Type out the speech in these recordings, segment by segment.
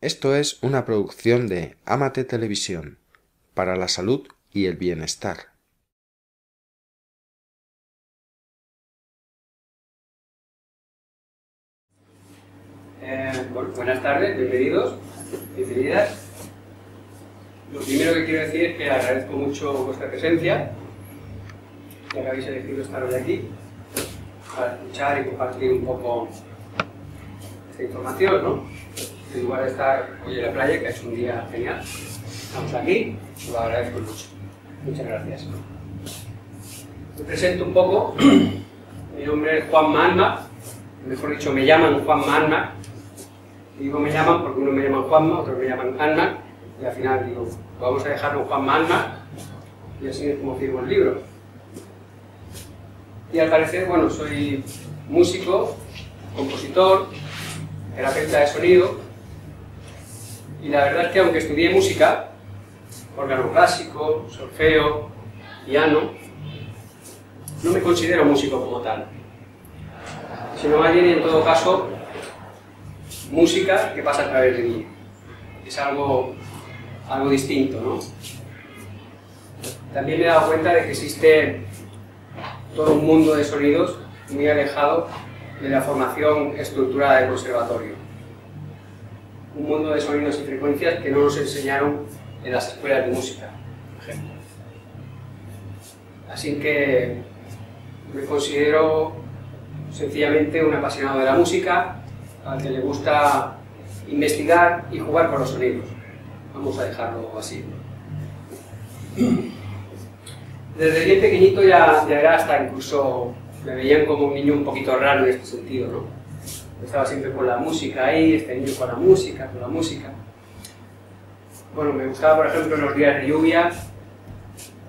Esto es una producción de Amate Televisión, para la salud y el bienestar. Buenas tardes, bienvenidos, bienvenidas. Lo primero que quiero decir es que agradezco mucho vuestra presencia, ya que habéis elegido estar hoy aquí, para escuchar y compartir un poco esta información, ¿no? En lugar de estar hoy en la playa, que es un día genial, estamos aquí, os lo agradezco mucho. Muchas gracias. Me presento un poco. Mi nombre es Juan Manma, mejor dicho, me llaman Juan Manma. Digo me llaman porque uno me llaman Juanma, otros me llaman Anna, y al final digo, vamos a dejarlo Juan Manma, y así es como firmo el libro. Y al parecer, bueno, soy músico, compositor, terapeuta de sonido, y la verdad es que aunque estudié música, órgano clásico, solfeo, piano, no me considero músico como tal, sino más bien, en todo caso, música que pasa a través de mí. Es algo distinto, ¿no? También me he dado cuenta de que existe todo un mundo de sonidos muy alejado de la formación estructurada del conservatorio. Un mundo de sonidos y frecuencias que no nos enseñaron en las escuelas de música, por ejemplo. Así que me considero sencillamente un apasionado de la música, al que le gusta investigar y jugar con los sonidos. Vamos a dejarlo así. Desde bien pequeñito ya era hasta incluso me veían como un niño un poquito raro en este sentido, ¿no? Estaba siempre con la música ahí, este niño con la música. Bueno, me gustaba, por ejemplo, en los días de lluvia,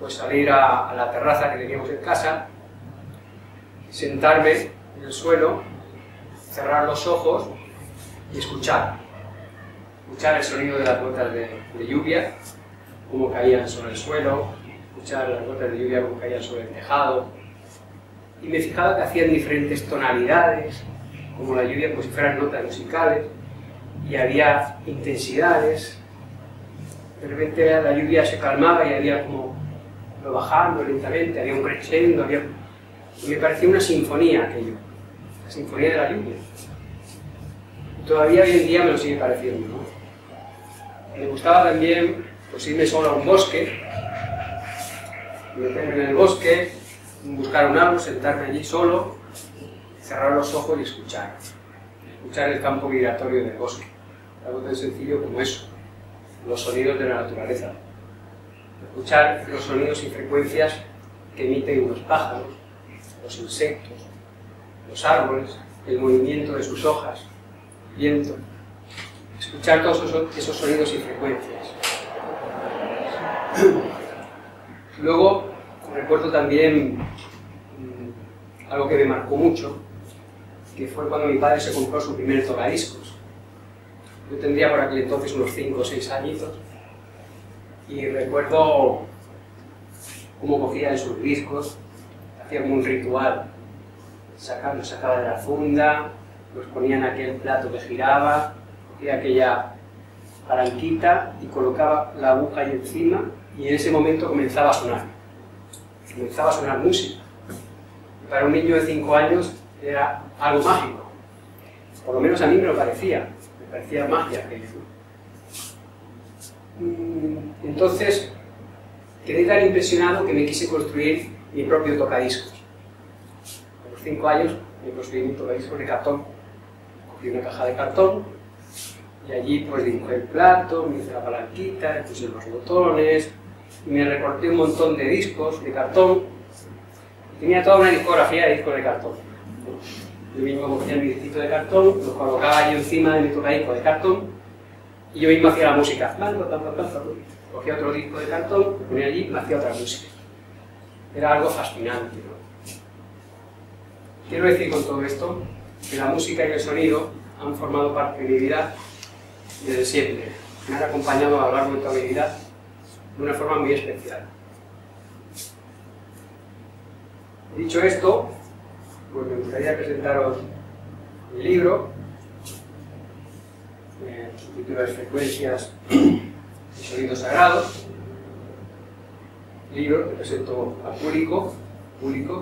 pues salir a la terraza que teníamos en casa, sentarme en el suelo, cerrar los ojos y escuchar el sonido de las gotas de lluvia, cómo caían sobre el suelo, escuchar las gotas de lluvia cómo caían sobre el tejado, y me fijaba que hacían diferentes tonalidades, como la lluvia, como si fueran notas musicales, y había intensidades. De repente la lluvia se calmaba y había como lo bajando lentamente, había un crescendo, y me parecía una sinfonía aquello, la sinfonía de la lluvia. Todavía hoy en día me lo sigue pareciendo, ¿no? Me gustaba también pues, irme solo a un bosque, meterme en el bosque, buscar un árbol, sentarme allí solo, cerrar los ojos y escuchar el campo vibratorio del bosque. Algo tan sencillo como eso, los sonidos de la naturaleza. Escuchar los sonidos y frecuencias que emiten los pájaros, los insectos, los árboles, el movimiento de sus hojas, viento. Escuchar todos esos sonidos y frecuencias. Luego recuerdo también algo que me marcó mucho, que fue cuando mi padre se compró su primer tocadiscos. Yo tendría por aquel entonces unos 5 o 6 añitos, y recuerdo cómo cogía sus discos, hacía como un ritual, los sacaba de la funda, los ponía en aquel plato que giraba, cogía aquella palanquita y colocaba la aguja ahí encima, y en ese momento comenzaba a sonar música. Y para un niño de 5 años era algo mágico, por lo menos a mí me parecía magia aquello. Entonces quedé tan impresionado que me quise construir mi propio tocadiscos. A los 5 años me construí mi tocadiscos de cartón. Cogí una caja de cartón y allí pues dibujé el plato, me hice la palanquita, le puse los botones y me recorté un montón de discos de cartón. Tenía toda una discografía de discos de cartón. Yo mismo cogía mi disquito de cartón, lo colocaba yo encima de mi tocadiscos de cartón y yo mismo hacía la música. Cogía otro disco de cartón, lo ponía allí y me hacía otra música. Era algo fascinante, ¿no? Quiero decir con todo esto que la música y el sonido han formado parte de mi vida desde siempre. Me han acompañado a lo largo de toda mi vida de una forma muy especial. Dicho esto, pues me gustaría presentaros mi libro. su título es Frecuencias y Sonidos Sagrados. Libro que presento al público,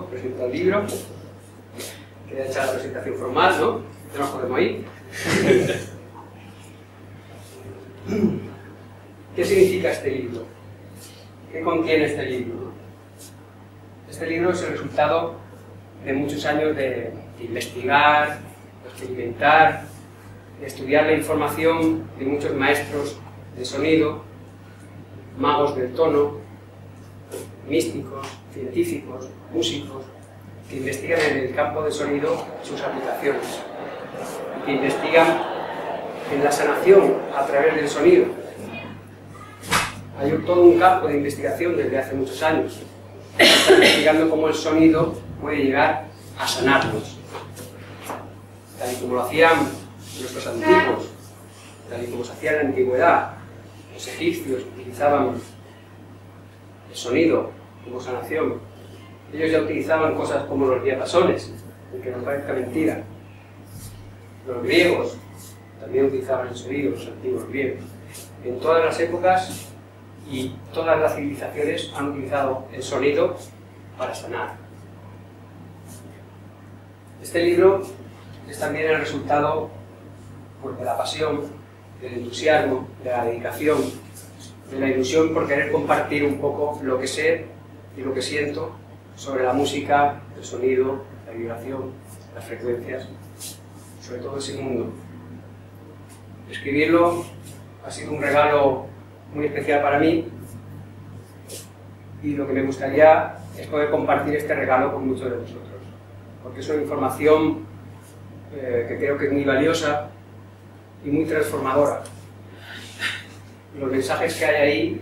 presento al libro. Quería echar la presentación formal, ¿no? Ya nos podemos ir. ¿Qué significa este libro? ¿Qué contiene este libro? Este libro es el resultado de muchos años de investigar, de experimentar, de estudiar la información de muchos maestros de sonido, magos del tono, místicos, científicos, músicos, que investigan en el campo del sonido sus aplicaciones, y que investigan en la sanación a través del sonido. Hay todo un campo de investigación desde hace muchos años. Está investigando cómo el sonido puede llegar a sanarnos, tal y como lo hacían nuestros antiguos, tal y como se hacía en la antigüedad. Los egipcios utilizaban el sonido como sanación. Ellos ya utilizaban cosas como los diapasones, aunque nos parezca mentira. Los griegos también utilizaban el sonido, los antiguos griegos. En todas las épocas y todas las civilizaciones han utilizado el sonido para sanar. Este libro es también el resultado pues, de la pasión, del entusiasmo, de la dedicación, de la ilusión por querer compartir un poco lo que sé y lo que siento sobre la música, el sonido, la vibración, las frecuencias, sobre todo ese mundo. Escribirlo ha sido un regalo muy especial para mí y lo que me gustaría es poder compartir este regalo con muchos de vosotros, porque es una información que creo que es muy valiosa y muy transformadora. Los mensajes que hay ahí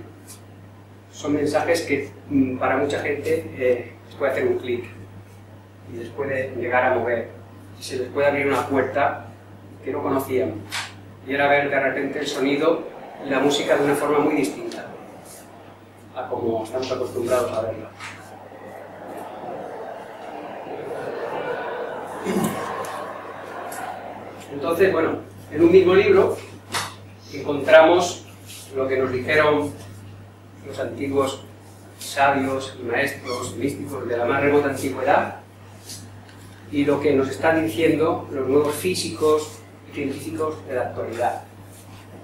son mensajes que para mucha gente les puede hacer un clic y les puede llegar a mover y se les puede abrir una puerta que no conocían, y era ver de repente el sonido y la música de una forma muy distinta a como estamos acostumbrados a verla. Entonces, bueno, en un mismo libro encontramos lo que nos dijeron los antiguos sabios y maestros místicos de la más remota antigüedad y lo que nos están diciendo los nuevos físicos y científicos de la actualidad.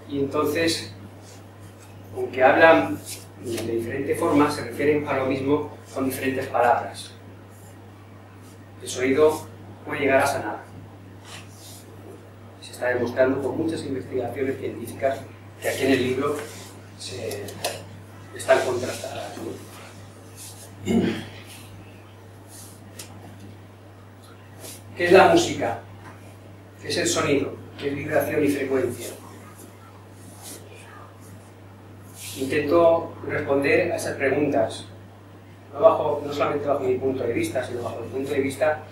Y entonces, aunque hablan de diferentes formas, se refieren a lo mismo con diferentes palabras. El sonido puede llegar a sanar. Se está demostrando con muchas investigaciones científicas que aquí en el libro están contrastadas. ¿Qué es la música? ¿Qué es el sonido? ¿Qué es vibración y frecuencia? Intento responder a esas preguntas, no solamente bajo mi punto de vista, sino bajo el punto de vista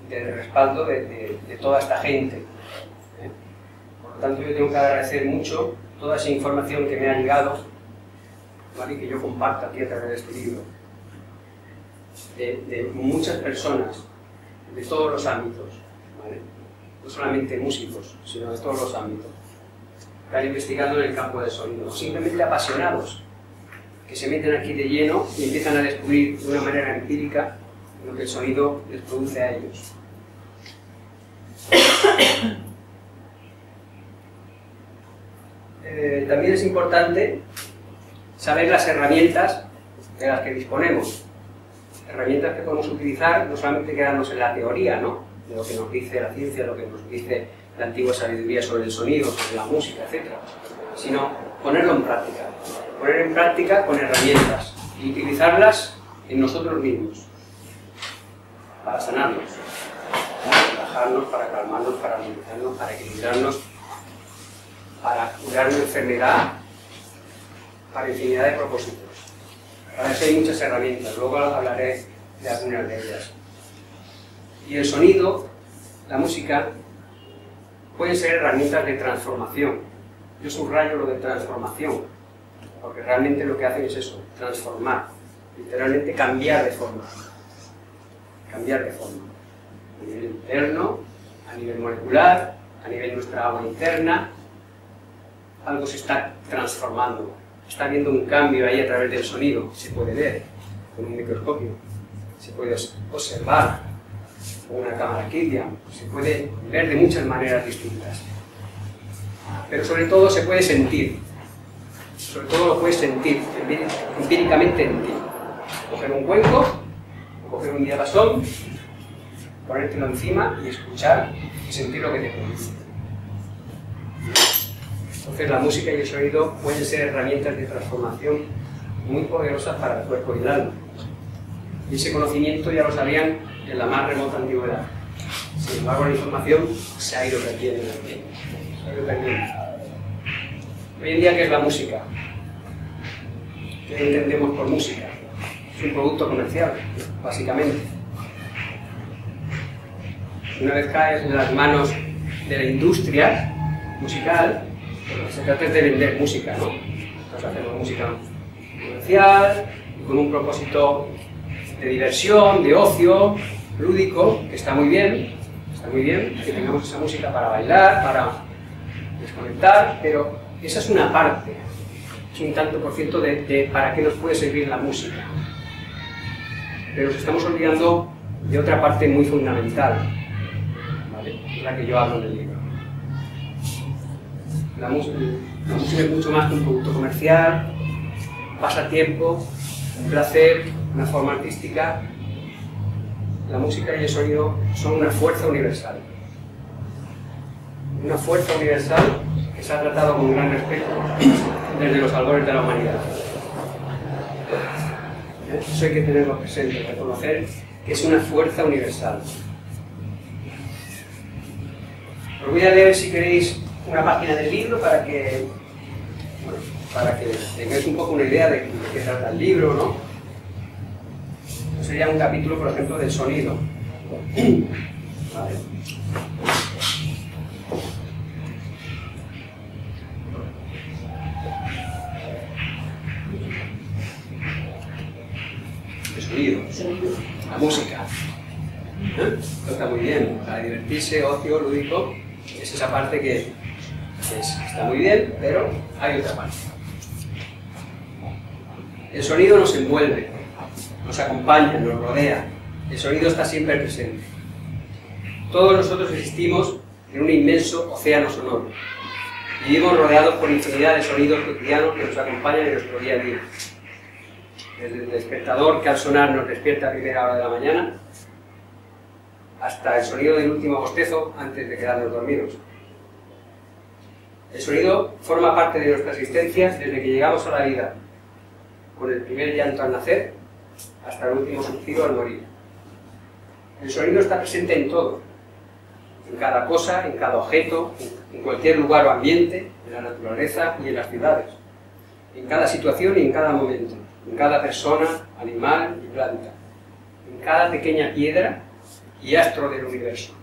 del respaldo de toda esta gente. Por lo tanto, yo tengo que agradecer mucho toda esa información que me ha llegado, ¿vale? Que yo comparto aquí a través de este libro, de muchas personas, de todos los ámbitos, ¿vale? No solamente músicos, sino de todos los ámbitos, que están investigando en el campo del sonido, simplemente apasionados, que se meten aquí de lleno y empiezan a descubrir de una manera empírica lo que el sonido les produce a ellos. También es importante saber las herramientas de las que disponemos. Herramientas que podemos utilizar no solamente quedarnos en la teoría, ¿no?, de lo que nos dice la ciencia, lo que nos dice la antigua sabiduría sobre el sonido, sobre la música, etc., sino ponerlo en práctica. Poner en práctica con herramientas y utilizarlas en nosotros mismos para sanarnos, para relajarnos, para calmarnos, para armonizarnos, para equilibrarnos, para curar una enfermedad, para infinidad de propósitos. Para eso hay muchas herramientas, luego hablaré de algunas de ellas. Y el sonido, la música, pueden ser herramientas de transformación. Yo subrayo lo de transformación, porque realmente lo que hacen es eso, transformar, literalmente cambiar de forma. Cambiar de forma. A nivel interno, a nivel molecular, a nivel de nuestra agua interna, algo se está transformando, está habiendo un cambio ahí a través del sonido, se puede ver con un microscopio, se puede observar con una cámara Kirlian, se puede ver de muchas maneras distintas. Pero sobre todo se puede sentir, sobre todo lo puedes sentir empíricamente en ti. Coger un cuenco, coger un diapasón, ponértelo encima y escuchar y sentir lo que te produce. Entonces la música y el sonido pueden ser herramientas de transformación muy poderosas para el cuerpo y el alma. Y ese conocimiento ya lo sabían en la más remota antigüedad. Sin embargo, la información se ha ido perdiendo en el tiempo. Se ha ido perdiendo. Hoy en día, ¿qué es la música? ¿Qué entendemos por música? Es un producto comercial, básicamente. Una vez caes en las manos de la industria musical, lo que se trata es de vender música, ¿no? Nosotros hacemos música comercial, con un propósito de diversión, de ocio, lúdico, que está muy bien que tengamos esa música para bailar, para desconectar, pero esa es una parte, es un tanto por ciento de para qué nos puede servir la música. Pero nos estamos olvidando de otra parte muy fundamental, ¿vale? Es la que yo hablo en el libro. La música es mucho más que un producto comercial, un pasatiempo, un placer, una forma artística. La música y el sonido son una fuerza universal. Una fuerza universal que se ha tratado con gran respeto desde los albores de la humanidad. Eso hay que tenerlo presente, reconocer que es una fuerza universal. Os voy a leer, si queréis, una página del libro para que tengáis un poco una idea de qué trata el libro, ¿no? Sería un capítulo, por ejemplo, del sonido. ¿Vale? El sonido, la música. Está muy bien, para divertirse, ocio, lúdico, es esa parte que está muy bien, pero hay otra parte. El sonido nos envuelve, nos acompaña, nos rodea. El sonido está siempre presente. Todos nosotros existimos en un inmenso océano sonoro. Vivimos rodeados por infinidad de sonidos cotidianos que nos acompañan en nuestro día a día. Desde el despertador que al sonar nos despierta a primera hora de la mañana, hasta el sonido del último bostezo antes de quedarnos dormidos. El sonido forma parte de nuestra existencia desde que llegamos a la vida, con el primer llanto al nacer hasta el último suspiro al morir. El sonido está presente en todo, en cada cosa, en cada objeto, en cualquier lugar o ambiente, en la naturaleza y en las ciudades, en cada situación y en cada momento, en cada persona, animal y planta, en cada pequeña piedra y astro del universo,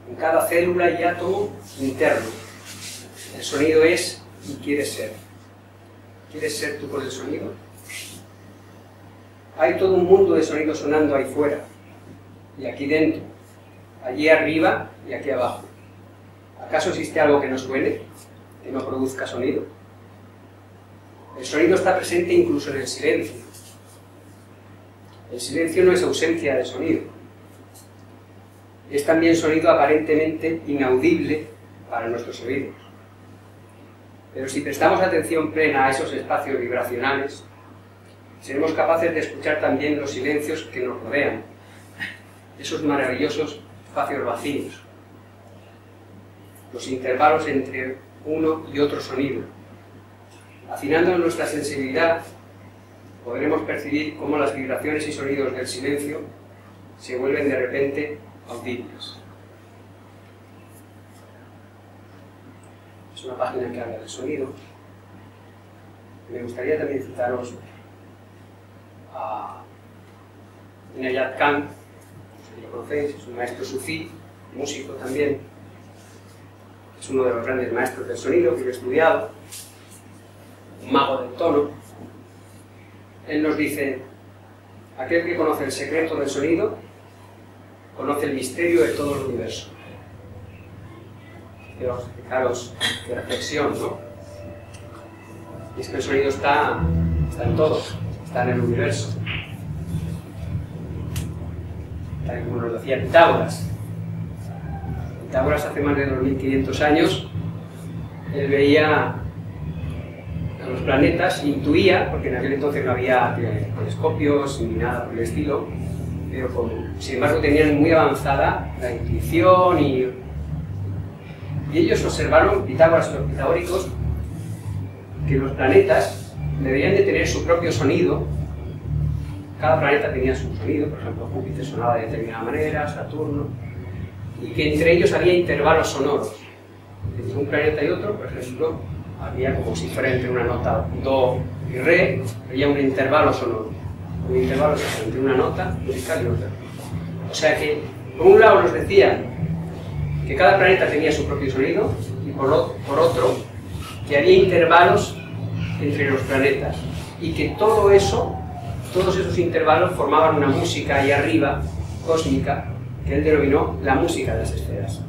en cada célula y átomo interno. El sonido es y quiere ser. ¿Quieres ser tú con el sonido? Hay todo un mundo de sonidos sonando ahí fuera, y aquí dentro, allí arriba y aquí abajo. ¿Acaso existe algo que no suene, que no produzca sonido? El sonido está presente incluso en el silencio. El silencio no es ausencia de sonido. Es también sonido aparentemente inaudible para nuestros oídos. Pero si prestamos atención plena a esos espacios vibracionales, seremos capaces de escuchar también los silencios que nos rodean, esos maravillosos espacios vacíos, los intervalos entre uno y otro sonido. Afinando nuestra sensibilidad, podremos percibir cómo las vibraciones y sonidos del silencio se vuelven de repente audibles. Es una página que habla del sonido. Me gustaría también citaros a Inayat Khan, si lo conocéis, es un maestro sufí, músico también, es uno de los grandes maestros del sonido que yo he estudiado, un mago del tono. Él nos dice: aquel que conoce el secreto del sonido, conoce el misterio de todo el universo. fijaros qué reflexión, ¿no? Y es que el sonido está en todo, está en el universo. Tal como nos decía Pitágoras. Pitágoras hace más de 2500 años, él veía a los planetas, intuía, porque en aquel entonces no había telescopios ni nada por el estilo, pero sin embargo tenían muy avanzada la intuición y ellos observaron, Pitágoras y los pitagóricos, que los planetas deberían de tener su propio sonido. Cada planeta tenía su sonido, por ejemplo Júpiter sonaba de determinada manera, Saturno, y que entre ellos había intervalos sonoros. Entre un planeta y otro, por ejemplo, había como si fuera entre una nota Do y Re, había un intervalo sonoro, un intervalo entre una nota musical y otra. O sea que, por un lado nos decían que cada planeta tenía su propio sonido, y por otro, que había intervalos entre los planetas, y que todo eso, todos esos intervalos formaban una música ahí arriba, cósmica, que él denominó la música de las esferas.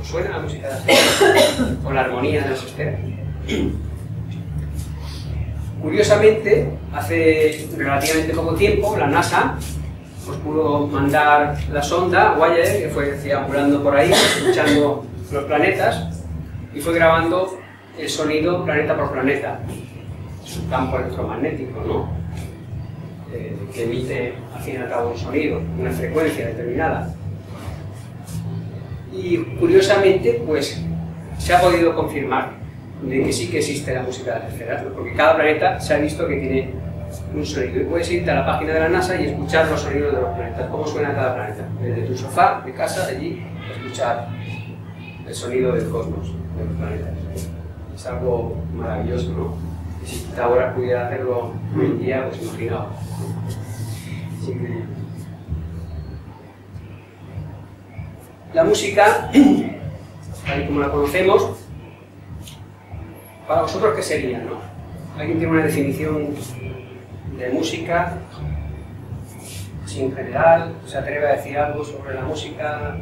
¿Os suena la música de las esferas? ¿O la armonía de las esferas? Curiosamente, hace relativamente poco tiempo, la NASA pues, pudo mandar la sonda Voyager, que fue deambulando por ahí, escuchando los planetas, y fue grabando el sonido planeta por planeta, su campo electromagnético, ¿no? Que emite al fin y al cabo un sonido, una frecuencia determinada. Y curiosamente, pues se ha podido confirmar de que sí que existe la música de las esferas, ¿no? Porque cada planeta se ha visto que tiene un sonido. Y puedes irte a la página de la NASA y escuchar los sonidos de los planetas, cómo suena cada planeta. Desde tu sofá, de casa, allí, escuchar el sonido del cosmos, de los planetas. Es algo maravilloso, ¿no? Y si Pitágoras pudiera hacerlo hoy en día, pues imaginaos. Es increíble. La música, tal y como la conocemos, para vosotros, ¿qué sería, no? ¿Alguien tiene una definición de música? Así en general, ¿se atreve a decir algo sobre la música?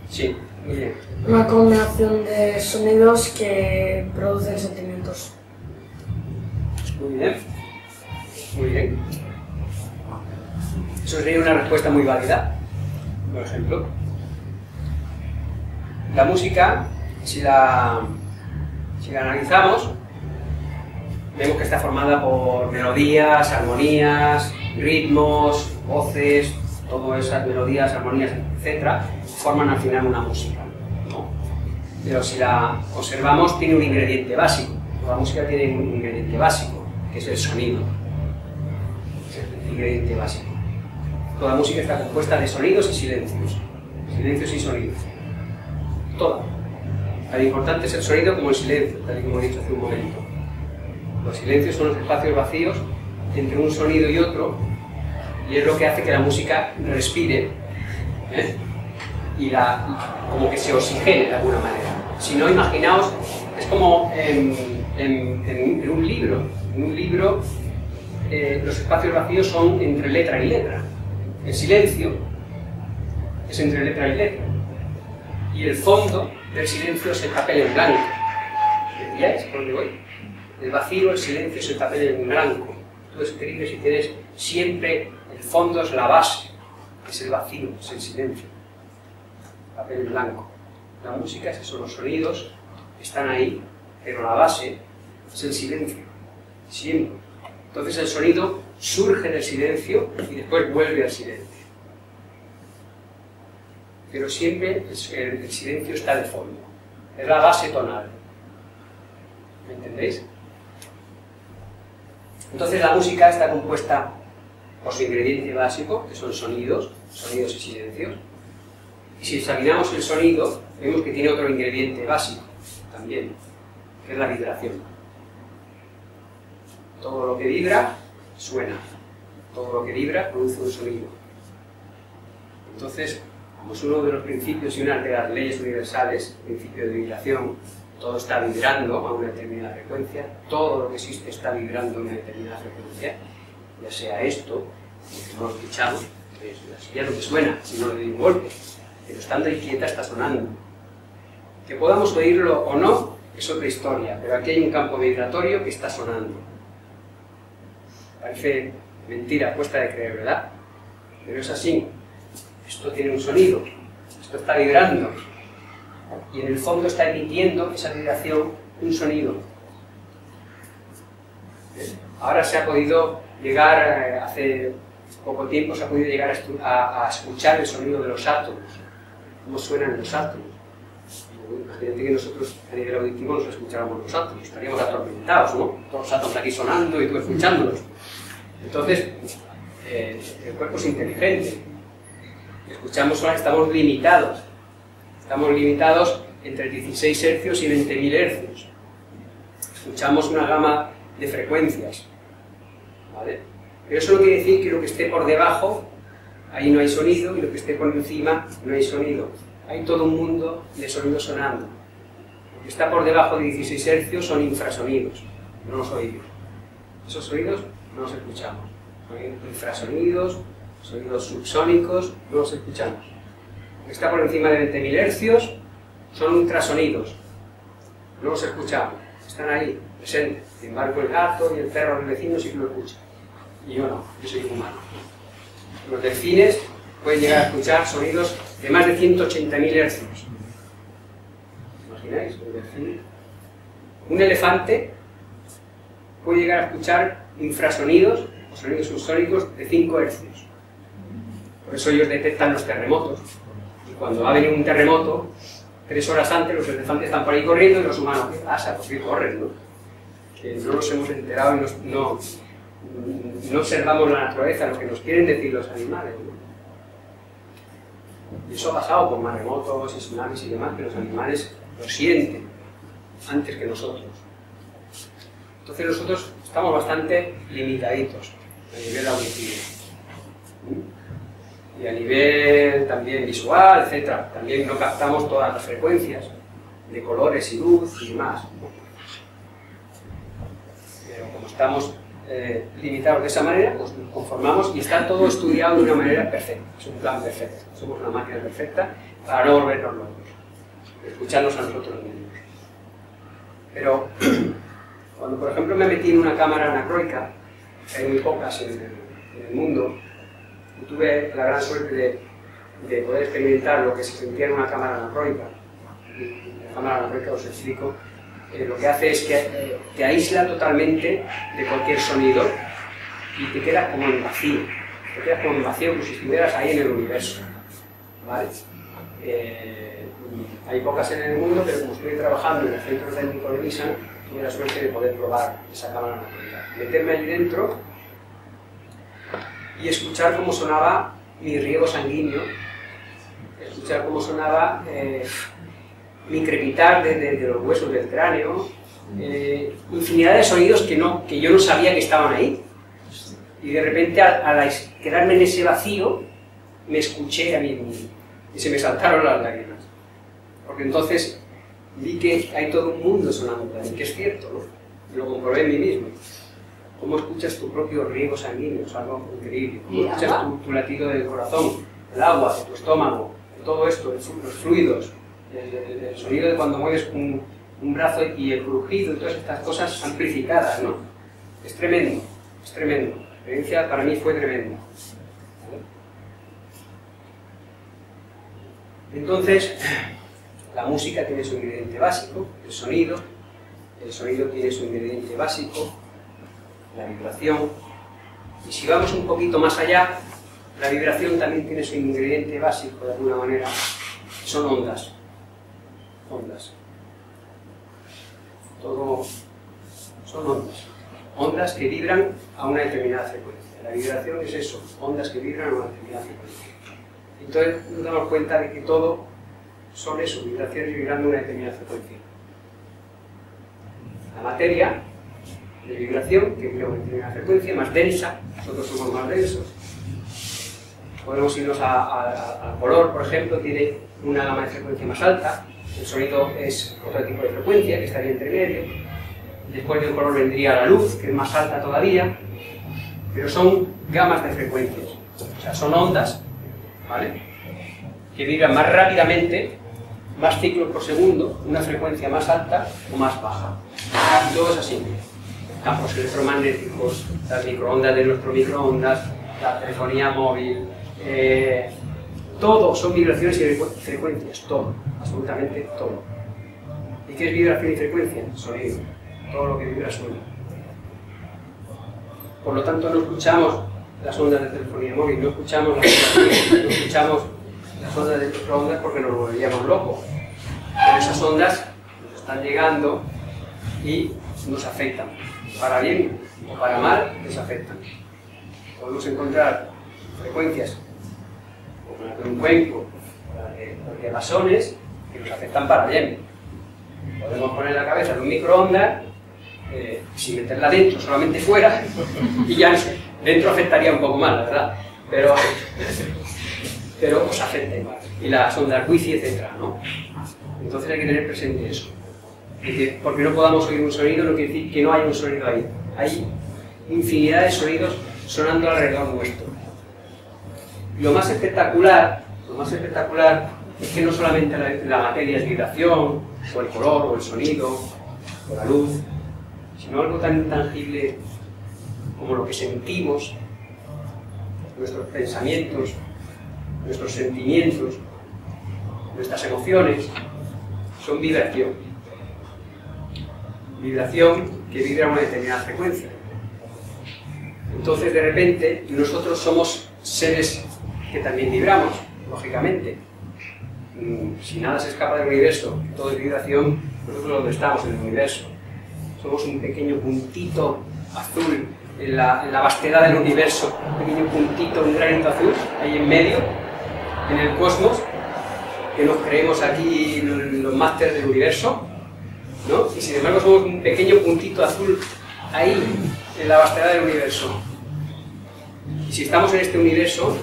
Sí, muy bien. Una combinación de sonidos que producen sentimientos. Muy bien. Muy bien. Eso sería una respuesta muy válida. Por ejemplo, la música, si la analizamos, vemos que está formada por melodías, armonías, ritmos, voces, todas esas melodías, armonías, etc., forman al final una música, ¿no? Pero si la observamos, tiene un ingrediente básico. La música tiene un ingrediente básico, que es el sonido. Es el ingrediente básico. Toda música está compuesta de sonidos y silencios. Silencios y sonidos. Toda. Tan importante es el sonido como el silencio, tal y como he dicho hace un momento. Los silencios son los espacios vacíos entre un sonido y otro, y es lo que hace que la música respire, ¿eh? Y como que se oxigene de alguna manera. Si no, imaginaos, es como en un libro. En un libro los espacios vacíos son entre letra y letra. El silencio es entre letra y letra. Y el fondo del silencio es el papel en blanco. ¿Veíais por dónde voy? El vacío, el silencio es el papel en blanco. Tú escribes y tienes siempre, el fondo es la base, es el vacío, es el silencio. Papel en blanco. La música es eso, los sonidos están ahí, pero la base es el silencio, siempre. Entonces el sonido surge del silencio y después vuelve al silencio. Pero siempre el silencio está de fondo, es la base tonal. ¿Me entendéis? Entonces la música está compuesta por su ingrediente básico, que son sonidos y silencios. Y si examinamos el sonido, vemos que tiene otro ingrediente básico también, que es la vibración. Todo lo que vibra, suena. Todo lo que vibra, produce un sonido. Entonces, como es uno de los principios y una de las leyes universales, el principio de vibración, todo está vibrando a una determinada frecuencia, todo lo que existe está vibrando a una determinada frecuencia, ya sea esto, que no lo escuchamos, es la silla no me suena si no le doy un golpe, pero estando ahí quieta está sonando. Que podamos oírlo o no es otra historia, pero aquí hay un campo vibratorio que está sonando. Parece mentira, cuesta de creer, ¿verdad? Pero es así. Esto tiene un sonido, esto está vibrando, y en el fondo está emitiendo esa vibración un sonido. Ahora se ha podido llegar, hace poco tiempo se ha podido llegar a escuchar el sonido de los átomos, cómo suenan los átomos. Imagínate que nosotros a nivel auditivo nos escucháramos los átomos, estaríamos atormentados, ¿no? Todos los átomos aquí sonando y tú escuchándolos. Entonces, el cuerpo es inteligente. Escuchamos, estamos limitados entre 16 hercios y 20.000 hercios. Escuchamos una gama de frecuencias, ¿vale? Pero eso no quiere decir que lo que esté por debajo, ahí no hay sonido, y lo que esté por encima, no hay sonido. Hay todo un mundo de sonidos sonando. Lo que está por debajo de 16 hercios son infrasonidos, no los oímos. Esos sonidos no los escuchamos. Son infrasonidos, sonidos subsónicos, no los escuchamos. Lo que está por encima de 20.000 hercios son ultrasonidos, no los escuchamos. Están ahí, presentes. Sin embargo, el gato y el perro del vecino sí que lo escuchan. Y yo no, yo soy humano. Los delfines pueden llegar a escuchar sonidos de más de 180.000 hercios. ¿Imagináis? Un delfín. Un elefante puede llegar a escuchar infrasonidos o sonidos subsónicos de 5 hercios. Por eso ellos detectan los terremotos. Y cuando va a venir un terremoto, 3 horas antes los elefantes están por ahí corriendo y los humanos, ¿qué pasa? ¿Por qué corren? ¿No? Que no nos hemos enterado y no observamos la naturaleza, lo que nos quieren decir los animales, ¿no? Y eso ha pasado con maremotos y tsunamis y demás, que los animales lo sienten antes que nosotros. Entonces nosotros estamos bastante limitaditos a nivel auditivo. Y a nivel también visual, etc. También no captamos todas las frecuencias de colores y luz y demás. Pero como estamos limitados de esa manera, pues nos conformamos y está todo estudiado de una manera perfecta. Es un plan perfecto. Somos una máquina perfecta para no volvernos locos, escucharnos a nosotros mismos. Pero cuando, por ejemplo, me metí en una cámara anacroica, que hay muy pocas en el mundo, y tuve la gran suerte de poder experimentar lo que se sentía en una cámara anacroica. La cámara anacroica, os explico, lo que hace es que te aísla totalmente de cualquier sonido y te quedas como en vacío. Te quedas como en vacío, como si estuvieras ahí en el universo. ¿Vale? Hay pocas en el mundo, pero como estoy trabajando en el centro técnico de Nissan, tuve la suerte de poder probar esa cámara anacroica. Meterme allí dentro y escuchar cómo sonaba mi riego sanguíneo, escuchar cómo sonaba mi crepitar de los huesos del cráneo, infinidad de sonidos que yo no sabía que estaban ahí. Y de repente, al quedarme en ese vacío, me escuché a mí mismo y se me saltaron las lágrimas. Porque entonces vi que hay todo un mundo sonando por ahí, que es cierto, ¿no? Y lo comprobé en mí mismo. Cómo escuchas tu propio riego sanguíneo, es algo increíble. Cómo escuchas tu latido del corazón, el agua, tu estómago, todo esto, los fluidos, el sonido de cuando mueves un brazo y el crujido y todas estas cosas amplificadas, ¿no? Es tremendo, es tremendo. La experiencia para mí fue tremenda. Entonces, la música tiene su ingrediente básico, el sonido tiene su ingrediente básico, la vibración, y si vamos un poquito más allá, la vibración también tiene su ingrediente básico de alguna manera, son ondas. Todo son ondas. Ondas que vibran a una determinada frecuencia. La vibración es eso, ondas que vibran a una determinada frecuencia. Entonces nos damos cuenta de que todo son eso, vibraciones vibrando a una determinada frecuencia. La materia de vibración, que vibra a una determinada frecuencia, más densa, nosotros somos más densos. Podemos irnos al color, por ejemplo, tiene una gama de frecuencia más alta, el sonido es otro tipo de frecuencia, que estaría entre medio. Después del color vendría la luz, que es más alta todavía, pero son gamas de frecuencias, o sea, son ondas, ¿vale?, que vibran más rápidamente más ciclos por segundo, una frecuencia más alta o más baja. Y todo es así. Campos electromagnéticos, las microondas de nuestro microondas, la telefonía móvil, todo son vibraciones y frecuencias, todo, absolutamente todo. ¿Y qué es vibración y frecuencia? Sonido, todo lo que vibra suena. Por lo tanto, no escuchamos las ondas de telefonía móvil, no escuchamos las ondas de microondas porque nos volveríamos locos. Pero esas ondas nos están llegando y nos afectan. Para bien o para mal, les afectan. Podemos encontrar frecuencias como las de un cuenco, las de basones, que nos afectan para bien. Podemos poner la cabeza en un microondas sin meterla dentro, solamente fuera, y ya dentro afectaría un poco más, la verdad, pero os afecta igual. Y las ondas wifi, etc., ¿no? Entonces hay que tener presente eso. Porque no podamos oír un sonido no quiere decir que no haya un sonido ahí. Hay infinidad de sonidos sonando alrededor nuestro. Lo más espectacular es que no solamente la materia es vibración, o el color, o el sonido, o la luz, sino algo tan intangible como lo que sentimos, nuestros pensamientos, nuestros sentimientos, nuestras emociones, son vibración. Vibración que vibra a una determinada frecuencia. Entonces, de repente, nosotros somos seres que también vibramos, lógicamente. Si nada se escapa del universo, todo es vibración, nosotros donde estamos en el universo. Somos un pequeño puntito azul en la vastedad del universo, un pequeño puntito, un granito azul, ahí en medio, en el cosmos, que nos creemos aquí los másteres del universo, ¿no? Y sin embargo somos un pequeño puntito azul ahí, en la vastedad del universo. Y si estamos en este universo,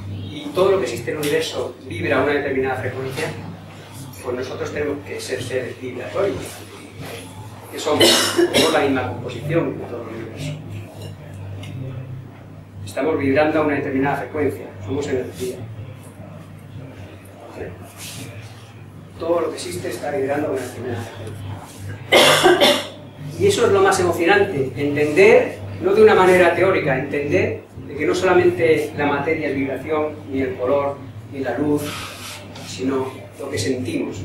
y todo lo que existe en el universo vibra a una determinada frecuencia, pues nosotros tenemos que ser seres vibratorios, que somos la misma composición de todo el universo. Estamos vibrando a una determinada frecuencia, somos energía. Todo lo que existe está vibrando a una determinada frecuencia. Y eso es lo más emocionante, entender, no de una manera teórica, entender de que no solamente la materia es vibración, ni el color, ni la luz, sino lo que sentimos,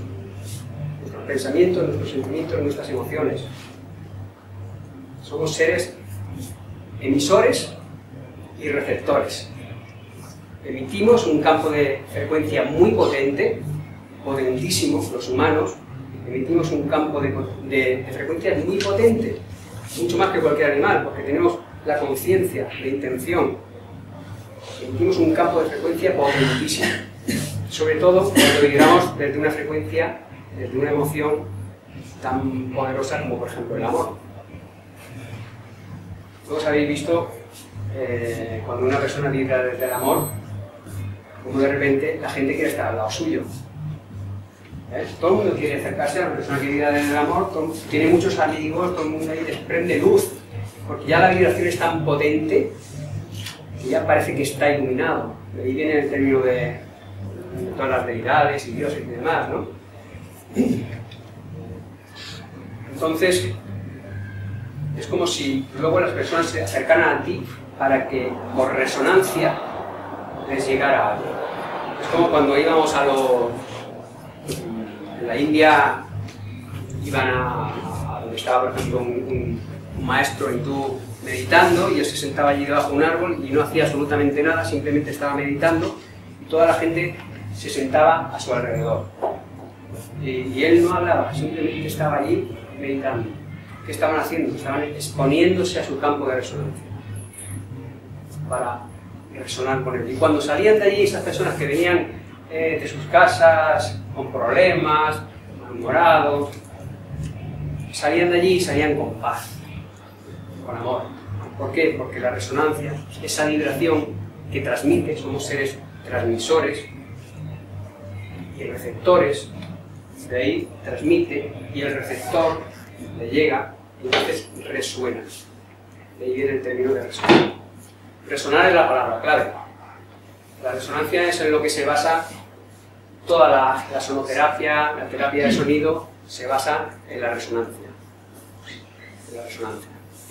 nuestros pensamientos, nuestros sentimientos, nuestras emociones. Somos seres emisores y receptores. Emitimos un campo de frecuencia muy potente, potentísimo, los humanos, emitimos un campo de frecuencia muy potente, mucho más que cualquier animal, porque tenemos la conciencia, la intención. Emitimos un campo de frecuencia potentísimo, sobre todo cuando vibramos desde una frecuencia, desde una emoción tan poderosa como por ejemplo el amor. Todos habéis visto cuando una persona vibra desde el amor, como de repente la gente quiere estar al lado suyo. Todo el mundo quiere acercarse a la persona que vibra desde el amor, tiene muchos amigos, todo el mundo ahí desprende luz, porque ya la vibración es tan potente que ya parece que está iluminado. De ahí viene el término de todas las deidades y dioses y demás, ¿no? Entonces, es como si luego las personas se acercaran a ti para que por resonancia les llegara algo. Es como cuando íbamos en la India, iban a donde estaba, por ejemplo, un maestro hindú meditando, y él se sentaba allí debajo de un árbol y no hacía absolutamente nada, simplemente estaba meditando, y toda la gente se sentaba a su alrededor. Y él no hablaba, simplemente estaba allí meditando. ¿Qué estaban haciendo? Estaban exponiéndose a su campo de resonancia para resonar con él. Y cuando salían de allí esas personas que venían de sus casas con problemas, malhumorados, salían de allí y salían con paz, con amor. ¿Por qué? Porque la resonancia, esa vibración que transmite, somos seres transmisores y receptores, de ahí transmite y el receptor le llega y entonces resuena. De ahí viene el término de resonar. Resonar es la palabra clave. La resonancia es en lo que se basa toda la sonoterapia, la terapia de sonido, se basa en la resonancia.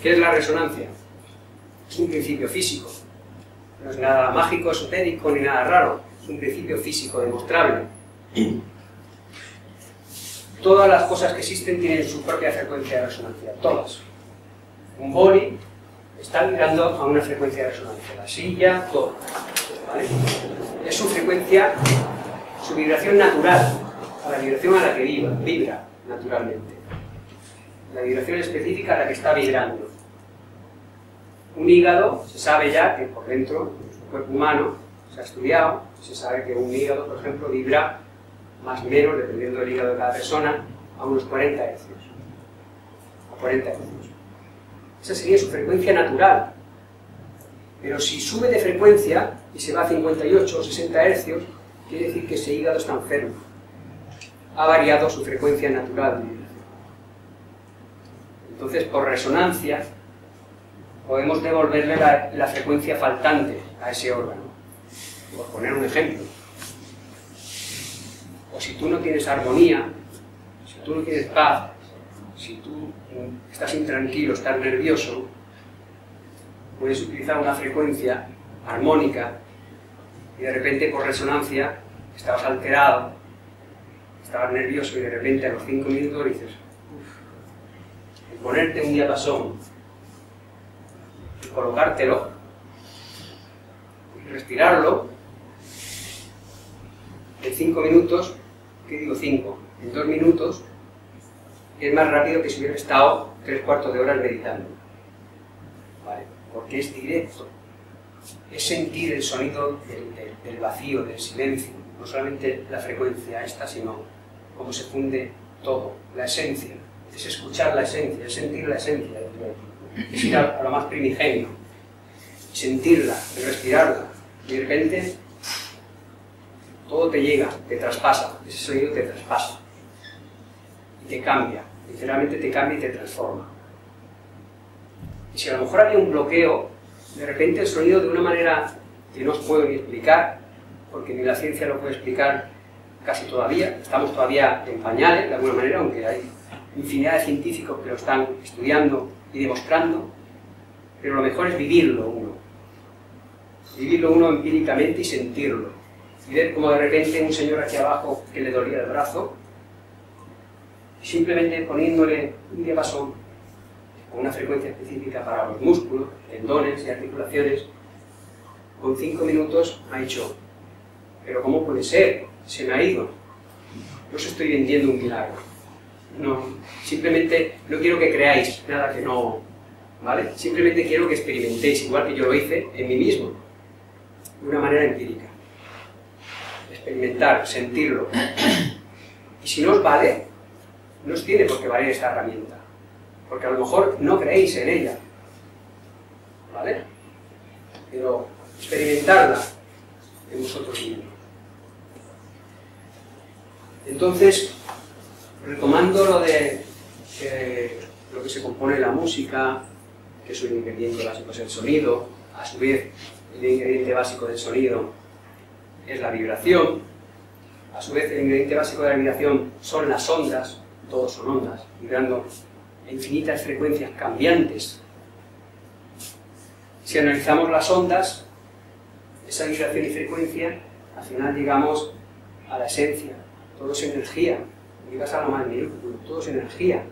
¿Qué es la resonancia? Es un principio físico. No es nada mágico, esotérico, ni nada raro. Es un principio físico demostrable. Todas las cosas que existen tienen su propia frecuencia de resonancia. Todas. Un boli está vibrando a una frecuencia de resonancia. La silla, todo. ¿Vale? Es su frecuencia, su vibración natural, a la vibración a la que vibra naturalmente. La vibración específica a la que está vibrando. Un hígado, se sabe ya que por dentro de nuestro cuerpo humano, se ha estudiado, se sabe que un hígado, por ejemplo, vibra más o menos, dependiendo del hígado de cada persona, a unos 40 Hz. A 40 Hz. Esa sería su frecuencia natural. Pero si sube de frecuencia y se va a 58 o 60 Hz, quiere decir que ese hígado está enfermo. Ha variado su frecuencia natural de vibración. Entonces, por resonancia, podemos devolverle la frecuencia faltante a ese órgano. Por poner un ejemplo. O si tú no tienes armonía, si tú no tienes paz, si tú estás intranquilo, estás nervioso, puedes utilizar una frecuencia armónica y de repente por resonancia estabas alterado, estabas nervioso y de repente a los 5 minutos dices, uff, ponerte un diapasón y colocártelo y respirarlo en 5 minutos, ¿qué digo 5? En 2 minutos es más rápido que si hubiera estado 3/4 de hora meditando. ¿Vale? Porque es directo. Es sentir el sonido del vacío, del silencio. No solamente la frecuencia esta, sino cómo se funde todo. La esencia. Es escuchar la esencia, es sentir la esencia. Es ir a lo más primigenio. Sentirla, respirarla. Y de repente todo te llega, te traspasa. Ese sonido te traspasa. Y te cambia. Literalmente te cambia y te transforma. Y si a lo mejor había un bloqueo, de repente el sonido de una manera que no os puedo ni explicar, porque ni la ciencia lo puede explicar casi todavía, estamos todavía en pañales de alguna manera, aunque hay infinidad de científicos que lo están estudiando y demostrando, pero lo mejor es vivirlo uno empíricamente y sentirlo, y ver como de repente un señor aquí abajo que le dolía el brazo, simplemente poniéndole un diapasón con una frecuencia específica para los músculos, tendones y articulaciones, con 5 minutos ha dicho, pero ¿cómo puede ser? Se me ha ido. No os estoy vendiendo un milagro. No, simplemente no quiero que creáis nada que no, ¿vale? Simplemente quiero que experimentéis, igual que yo lo hice en mí mismo, de una manera empírica. Experimentar, sentirlo. Y si no os vale, no os tiene por qué valer esta herramienta. Porque a lo mejor no creéis en ella, ¿vale? Pero experimentarla en vosotros mismos. Entonces, retomando lo de lo que se compone la música, que es un ingrediente básico es el sonido, a su vez el ingrediente básico del sonido es la vibración, a su vez el ingrediente básico de la vibración son las ondas, todos son ondas, vibrando a infinitas frecuencias cambiantes. Si analizamos las ondas, esa vibración y frecuencia, al final llegamos a la esencia, todo es energía, llegas a lo más minúsculo, todo es energía.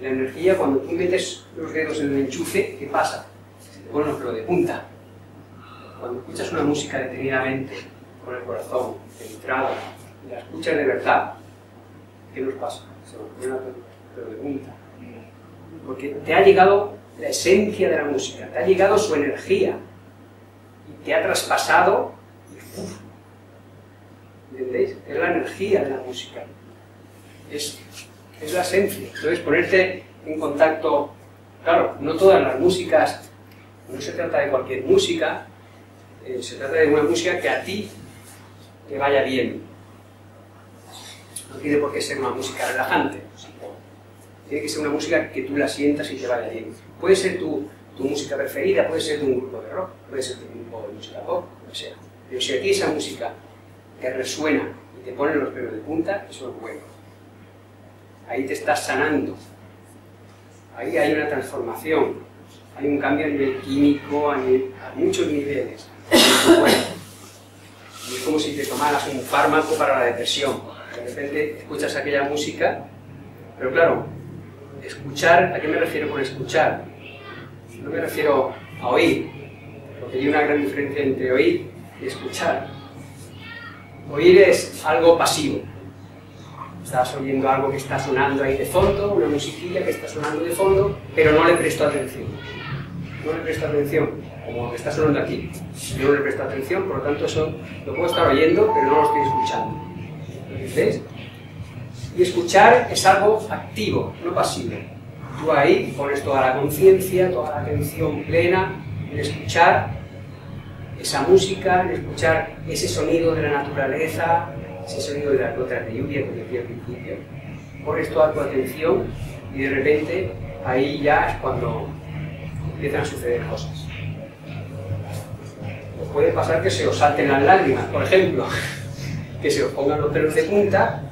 La energía, cuando tú metes los dedos en el enchufe, ¿qué pasa? Se te pone los pelos de punta. Cuando escuchas una música detenidamente, con el corazón, centrado, y la escuchas de verdad, ¿qué nos pasa? Se nos pone los pelos de punta. Porque te ha llegado la esencia de la música, te ha llegado su energía, y te ha traspasado, y ¡uf! ¿Entendéis? Es la energía de la música. Es la esencia. Entonces, ponerte en contacto, claro, no todas las músicas, no se trata de cualquier música, se trata de una música que a ti te vaya bien. No tiene por qué ser una música relajante, tiene que ser una música que tú la sientas y te vaya bien. Puede ser tu música preferida, puede ser de un grupo de rock, puede ser de un grupo de música pop, lo que sea. Pero si a ti esa música te resuena y te pone los pelos de punta, eso es bueno. Ahí te estás sanando. Ahí hay una transformación. Hay un cambio a nivel químico, a muchos niveles. Bueno, y es como si te tomaras un fármaco para la depresión. De repente escuchas aquella música, pero claro, escuchar, ¿a qué me refiero con escuchar? No me refiero a oír, porque hay una gran diferencia entre oír y escuchar. Oír es algo pasivo. Estás oyendo algo que está sonando ahí de fondo, una musiquilla que está sonando de fondo, pero no le presto atención. No le presto atención, como que está sonando aquí. Yo no le presto atención, por lo tanto eso lo puedo estar oyendo, pero no lo estoy escuchando. ¿Ves? Y escuchar es algo activo, no pasivo. Tú ahí pones toda la conciencia, toda la atención plena en escuchar esa música, en escuchar ese sonido de la naturaleza, ese sonido de las gotas de lluvia que decía al principio. Pones toda tu atención y de repente ahí ya es cuando empiezan a suceder cosas. Os puede pasar que se os salten las lágrimas, por ejemplo, que se os pongan los pelos de punta,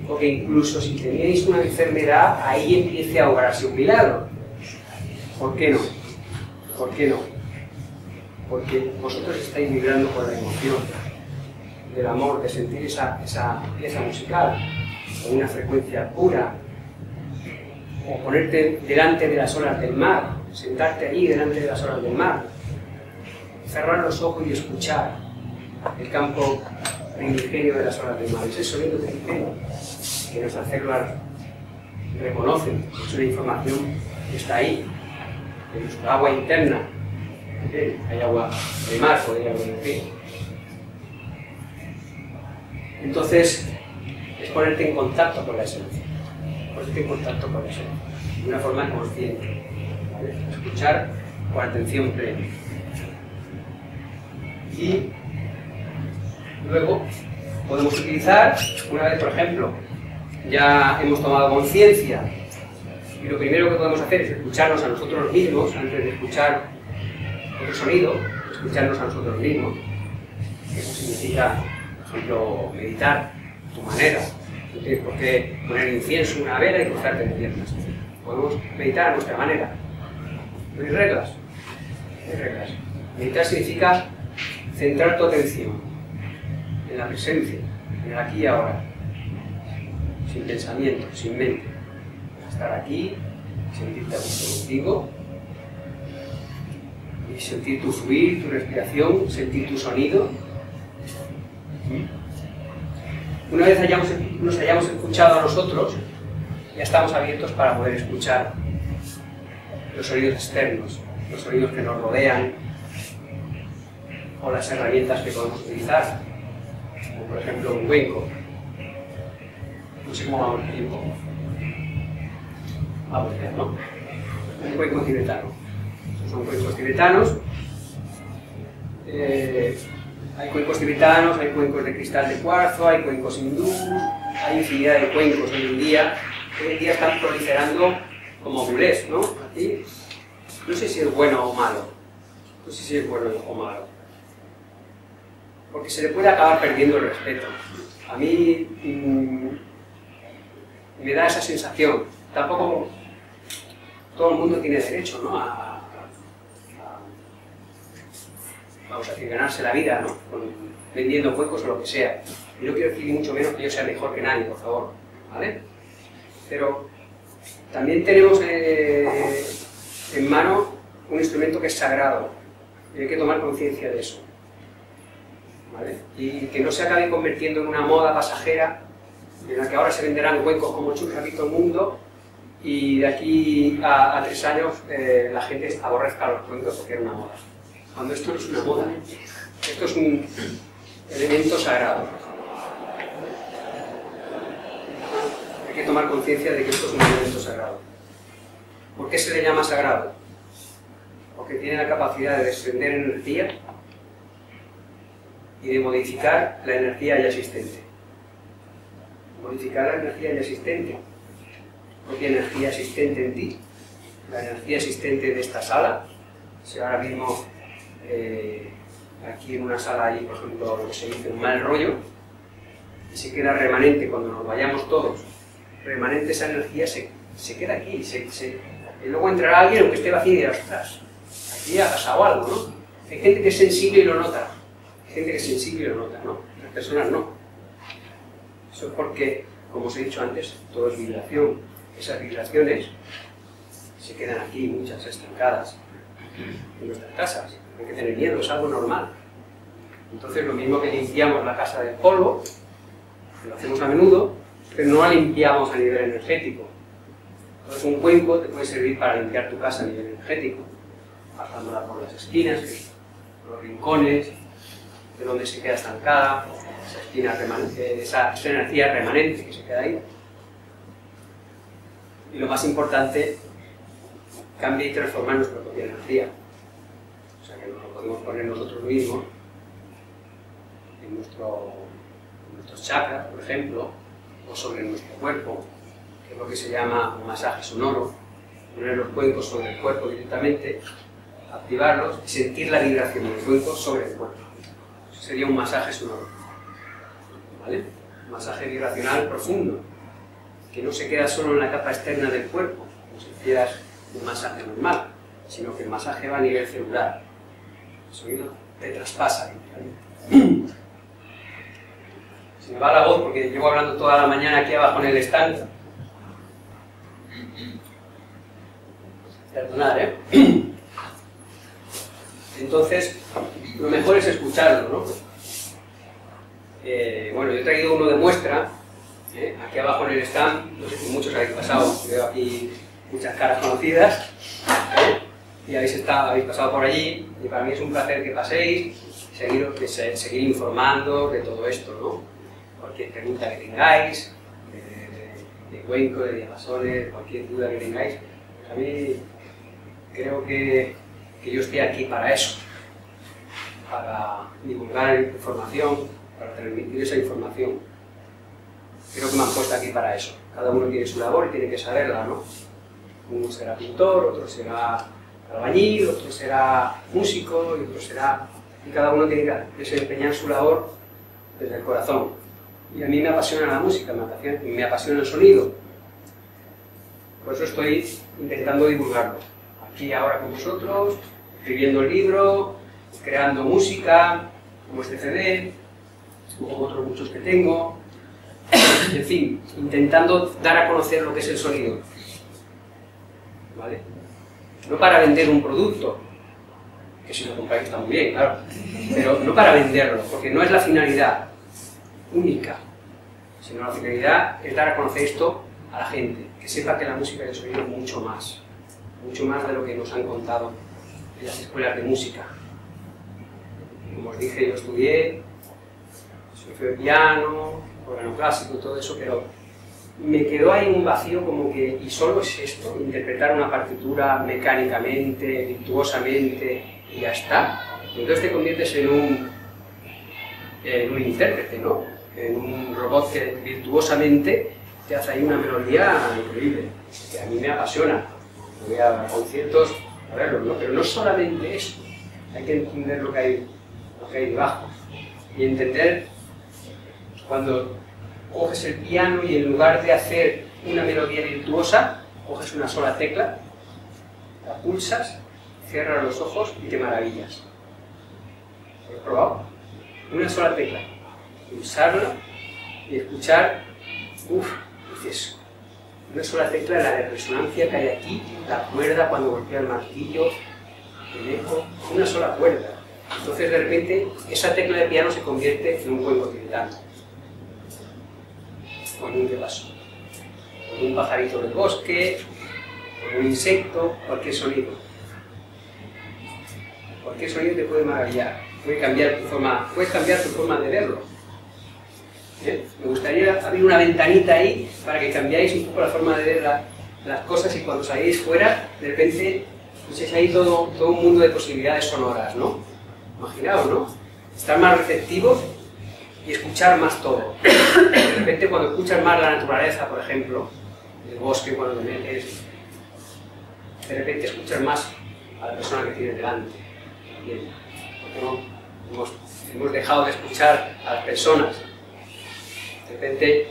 o que incluso si tenéis una enfermedad, ahí empiece a obrarse un milagro. ¿Por qué no? ¿Por qué no? Porque vosotros estáis vibrando con la emoción del amor, de sentir esa pieza musical, con una frecuencia pura, o ponerte delante de las olas del mar, sentarte allí delante de las olas del mar, cerrar los ojos y escuchar el campo primigenio de las olas del mar, ese sonido primigenio que nuestras células reconocen, es una información que está ahí, en nuestra agua interna. Hay agua de mar, hay agua de río. Entonces, es ponerte en contacto con la esencia, ponerte en contacto con la esencia, de una forma consciente, ¿vale? Escuchar con atención plena. Y luego podemos utilizar, una vez por ejemplo, ya hemos tomado conciencia, y lo primero que podemos hacer es escucharnos a nosotros mismos, antes de escuchar otro sonido, escucharnos a nosotros mismos. Eso significa, por ejemplo, meditar a tu manera. No tienes por qué poner incienso en una vela y cruzarte de piernas. Podemos meditar a nuestra manera. No hay reglas. No hay reglas. Meditar significa centrar tu atención en la presencia, en el aquí y ahora, sin pensamiento, sin mente. Estar aquí, sentirte a gusto contigo, y sentir tu fluir, tu respiración, sentir tu sonido. Una vez nos hayamos escuchado a nosotros, ya estamos abiertos para poder escuchar los sonidos externos, los sonidos que nos rodean, o las herramientas que podemos utilizar, como por ejemplo un cuenco. No sé cómo vamos el tiempo. Vamos ya, ¿no? Un cuenco tibetano. Estos son cuencos tibetanos. Hay cuencos tibetanos, hay cuencos de cristal de cuarzo, hay cuencos hindús, hay infinidad de cuencos hoy en día. Hoy en día están proliferando como bulés, ¿no? Aquí, no sé si es bueno o malo. No sé si es bueno o malo. Porque se le puede acabar perdiendo el respeto. A mí me da esa sensación. Tampoco todo el mundo tiene derecho, ¿no? Vamos a decir, ganarse la vida, ¿no? Vendiendo cuencos o lo que sea. Y no quiero decir ni mucho menos que yo sea mejor que nadie, por favor, ¿vale? Pero también tenemos en mano un instrumento que es sagrado y hay que tomar conciencia de eso, ¿vale? Y que no se acabe convirtiendo en una moda pasajera en la que ahora se venderán cuencos como churros aquí todo el mundo y de aquí a 3 años la gente aborrezca los cuencos porque era una moda. Cuando esto no es una moda, esto es un elemento sagrado. Hay que tomar conciencia de que esto es un elemento sagrado. ¿Por qué se le llama sagrado? Porque tiene la capacidad de desprender energía y de modificar la energía ya existente. Modificar la energía ya existente. Propia energía existente en ti, la energía existente de esta sala. Si ahora mismo aquí en una sala hay, por ejemplo, lo que se dice un mal rollo, y se queda remanente cuando nos vayamos todos, remanente esa energía se queda aquí, y luego entrará alguien aunque esté vacío y dirá, ostras, aquí ha pasado algo, ¿no? Hay gente que es sensible y lo nota, hay gente que es sensible y lo nota, ¿no? Las personas no. Eso es porque, como os he dicho antes, todo es vibración. Esas vibraciones se quedan aquí, muchas estancadas, en nuestras casas. No hay que tener miedo, es algo normal. Entonces, lo mismo que limpiamos la casa del polvo, lo hacemos a menudo, pero no la limpiamos a nivel energético. Entonces, un cuenco te puede servir para limpiar tu casa a nivel energético, pasándola por las esquinas, por los rincones, de donde se queda estancada, esa esquina remanente, esa energía remanente que se queda ahí. Y lo más importante, cambia y transforma nuestra propia energía. O sea que nos lo podemos poner nosotros mismos en nuestros chakras, por ejemplo, o sobre nuestro cuerpo, que es lo que se llama un masaje sonoro, poner los cuencos sobre el cuerpo directamente, activarlos y sentir la vibración del cuenco sobre el cuerpo. Eso sería un masaje sonoro. ¿Vale? Un masaje vibracional profundo, que no se queda solo en la capa externa del cuerpo, como si hicieras un masaje normal, sino que el masaje va a nivel celular. El sonido te traspasa. Se me va la voz porque llevo hablando toda la mañana aquí abajo en el stand. Perdonad, ¿eh? Entonces, lo mejor es escucharlo, ¿no? Bueno, yo he traído uno de muestra, aquí abajo en el stand, no sé si muchos habéis pasado, veo aquí muchas caras conocidas, y habéis pasado por allí, y para mí es un placer que paséis, seguir informando de todo esto, ¿no? Cualquier pregunta que tengáis, de cuenco, de diapasones, cualquier duda que tengáis, pues a mí creo que yo estoy aquí para eso, para divulgar información, para transmitir esa información. Creo que me han puesto aquí para eso. Cada uno tiene su labor y tiene que saberla, ¿no? Uno será pintor, otro será albañil, otro será músico y otro será... Y cada uno tiene que desempeñar su labor desde el corazón. Y a mí me apasiona la música, me apasiona el sonido. Por eso estoy intentando divulgarlo. Aquí ahora con vosotros, escribiendo el libro, creando música, como este CD, como otros muchos que tengo, en fin, intentando dar a conocer lo que es el sonido, ¿vale? No para vender un producto, que si lo compráis está muy bien, claro, pero no para venderlo, porque no es la finalidad única, sino la finalidad es dar a conocer esto a la gente, que sepa que la música y el sonido es mucho más de lo que nos han contado en las escuelas de música. Como os dije, yo estudié solfeo de piano, órgano clásico, todo eso, pero me quedó ahí un vacío como que, ¿y solo es esto? Interpretar una partitura mecánicamente, virtuosamente, y ya está. Entonces te conviertes en un intérprete, ¿no? En un robot que virtuosamente te hace ahí una melodía increíble, que a mí me apasiona. Voy a conciertos a verlo, ¿no? Pero no solamente eso, hay que entender lo que hay debajo y entender cuando coges el piano y en lugar de hacer una melodía virtuosa, coges una sola tecla, la pulsas, cierras los ojos y te maravillas. ¿Lo has probado? Una sola tecla, pulsarla y escuchar, dices, una sola tecla, la de resonancia que hay aquí, la cuerda cuando golpea el martillo, el eco, una sola cuerda. Entonces de repente esa tecla de piano se convierte en un cuenco tibetano, o en un repaso, o en un pajarito del bosque, o en un insecto, cualquier sonido. Cualquier sonido te puede maravillar, puedes cambiar tu forma de verlo. Me gustaría abrir una ventanita ahí para que cambiáis un poco la forma de ver las cosas y cuando salgáis fuera, de repente escuchéis ahí todo un mundo de posibilidades sonoras, ¿no? Imaginaos, ¿no? Estar más receptivos y escuchar más todo. De repente cuando escuchas más la naturaleza, por ejemplo, el bosque cuando te metes, de repente escuchas más a la persona que tienes delante. Bien, porque no hemos dejado de escuchar a las personas. De repente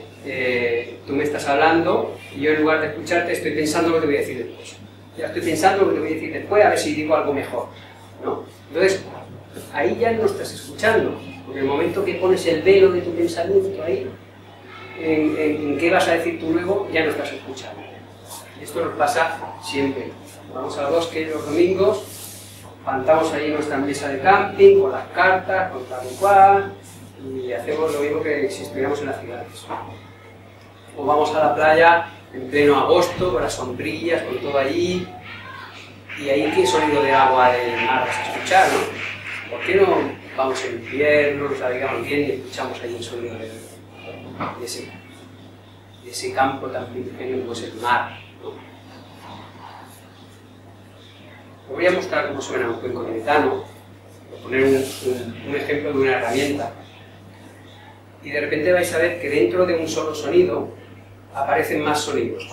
tú me estás hablando y yo en lugar de escucharte estoy pensando lo que te voy a decir después. Ya estoy pensando lo que te voy a decir después, a ver si digo algo mejor, ¿no? Entonces, ahí ya no estás escuchando, porque en el momento que pones el velo de tu pensamiento ahí, en qué vas a decir tú luego, ya no estás escuchando. Esto nos pasa siempre. Vamos al bosque los domingos, plantamos ahí nuestra mesa de camping, con las cartas, con tal y cual, y hacemos lo mismo que si estuviéramos en las ciudades. O vamos a la playa en pleno agosto, con las sombrillas, con todo allí, y ahí qué sonido de agua del mar vas a escuchar, ¿no? ¿Por qué no vamos en invierno, nos abrigamos bien y escuchamos ahí el sonido de ese campo tan pequeño como es el mar, ¿no? Os voy a mostrar cómo suena un cuenco tibetano, voy a poner un ejemplo de una herramienta, y de repente vais a ver que dentro de un solo sonido aparecen más sonidos.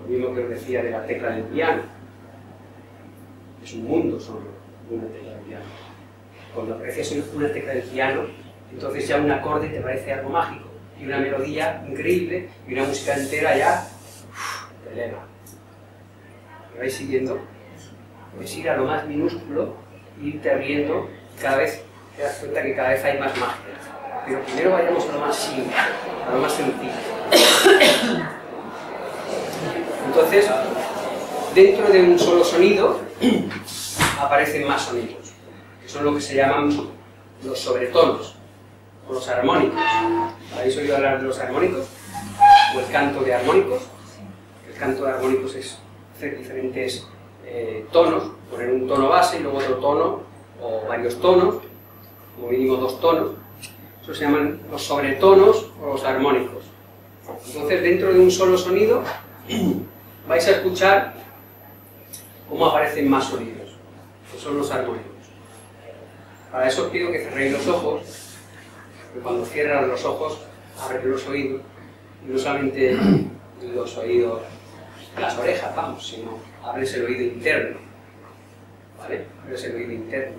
Lo mismo que os decía de la tecla del piano. Es un mundo sonoro, una tecla del piano. Cuando aprecias una tecla del piano, entonces ya un acorde te parece algo mágico, y una melodía increíble, y una música entera ya te eleva. ¿Me vais siguiendo? Puedes ir a lo más minúsculo e irte abriendo, cada vez te das cuenta que cada vez hay más magia. Pero primero vayamos a lo más simple, a lo más sencillo. Entonces, dentro de un solo sonido aparecen más sonidos, que son lo que se llaman los sobretonos, o los armónicos. ¿Habéis oído hablar de los armónicos? O el canto de armónicos. El canto de armónicos es hacer diferentes tonos, poner un tono base y luego otro tono, o varios tonos, como mínimo 2 tonos. Eso se llaman los sobretonos o los armónicos. Entonces, dentro de un solo sonido, vais a escuchar cómo aparecen más sonidos, que son los armónicos. Para eso os pido que cerréis los ojos, porque cuando cierran los ojos, abren los oídos, y no solamente los oídos, las orejas, vamos, sino abres el oído interno, ¿vale? Abres el oído interno.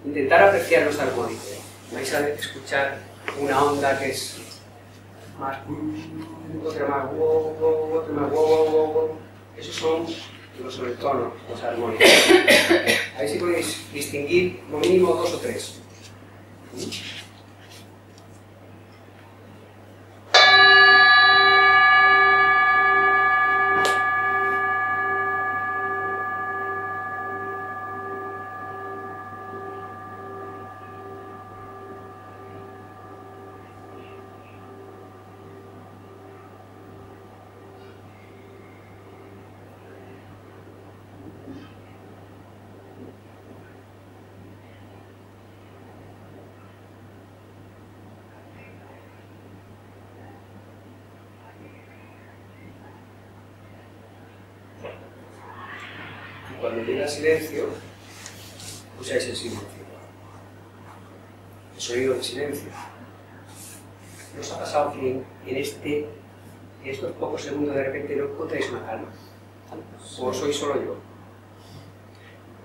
Intentar apreciar los armónicos. Vais a escuchar una onda que es más otra más otra más Esos son los sobretonos, los armónicos. A ver si podéis distinguir como mínimo 2 o 3. Cuando llega silencio, escucháis el silencio, el sonido del silencio. ¿Nos ha pasado que en estos pocos segundos de repente no encontráis una calma? ¿O soy solo yo?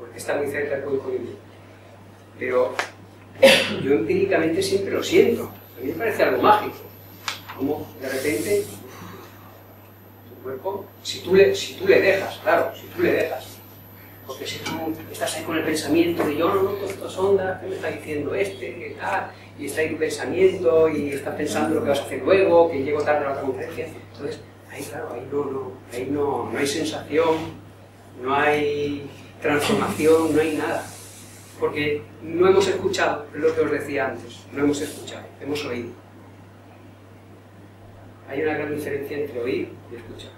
Porque está muy cerca el cuerpo de mí. Pero yo empíricamente siempre lo siento. A mí me parece algo mágico. Como de repente tu cuerpo, si tú le dejas, claro, si tú le dejas. Porque si tú estás ahí con el pensamiento de yo no noto estas ondas, ¿qué me está diciendo qué tal? Y está ahí tu pensamiento y estás pensando lo que vas a hacer luego, que llego tarde a la otra conferencia. Entonces, ahí claro, ahí no hay sensación, no hay transformación, no hay nada. Porque no hemos escuchado, es lo que os decía antes, no hemos escuchado, hemos oído. Hay una gran diferencia entre oír y escuchar.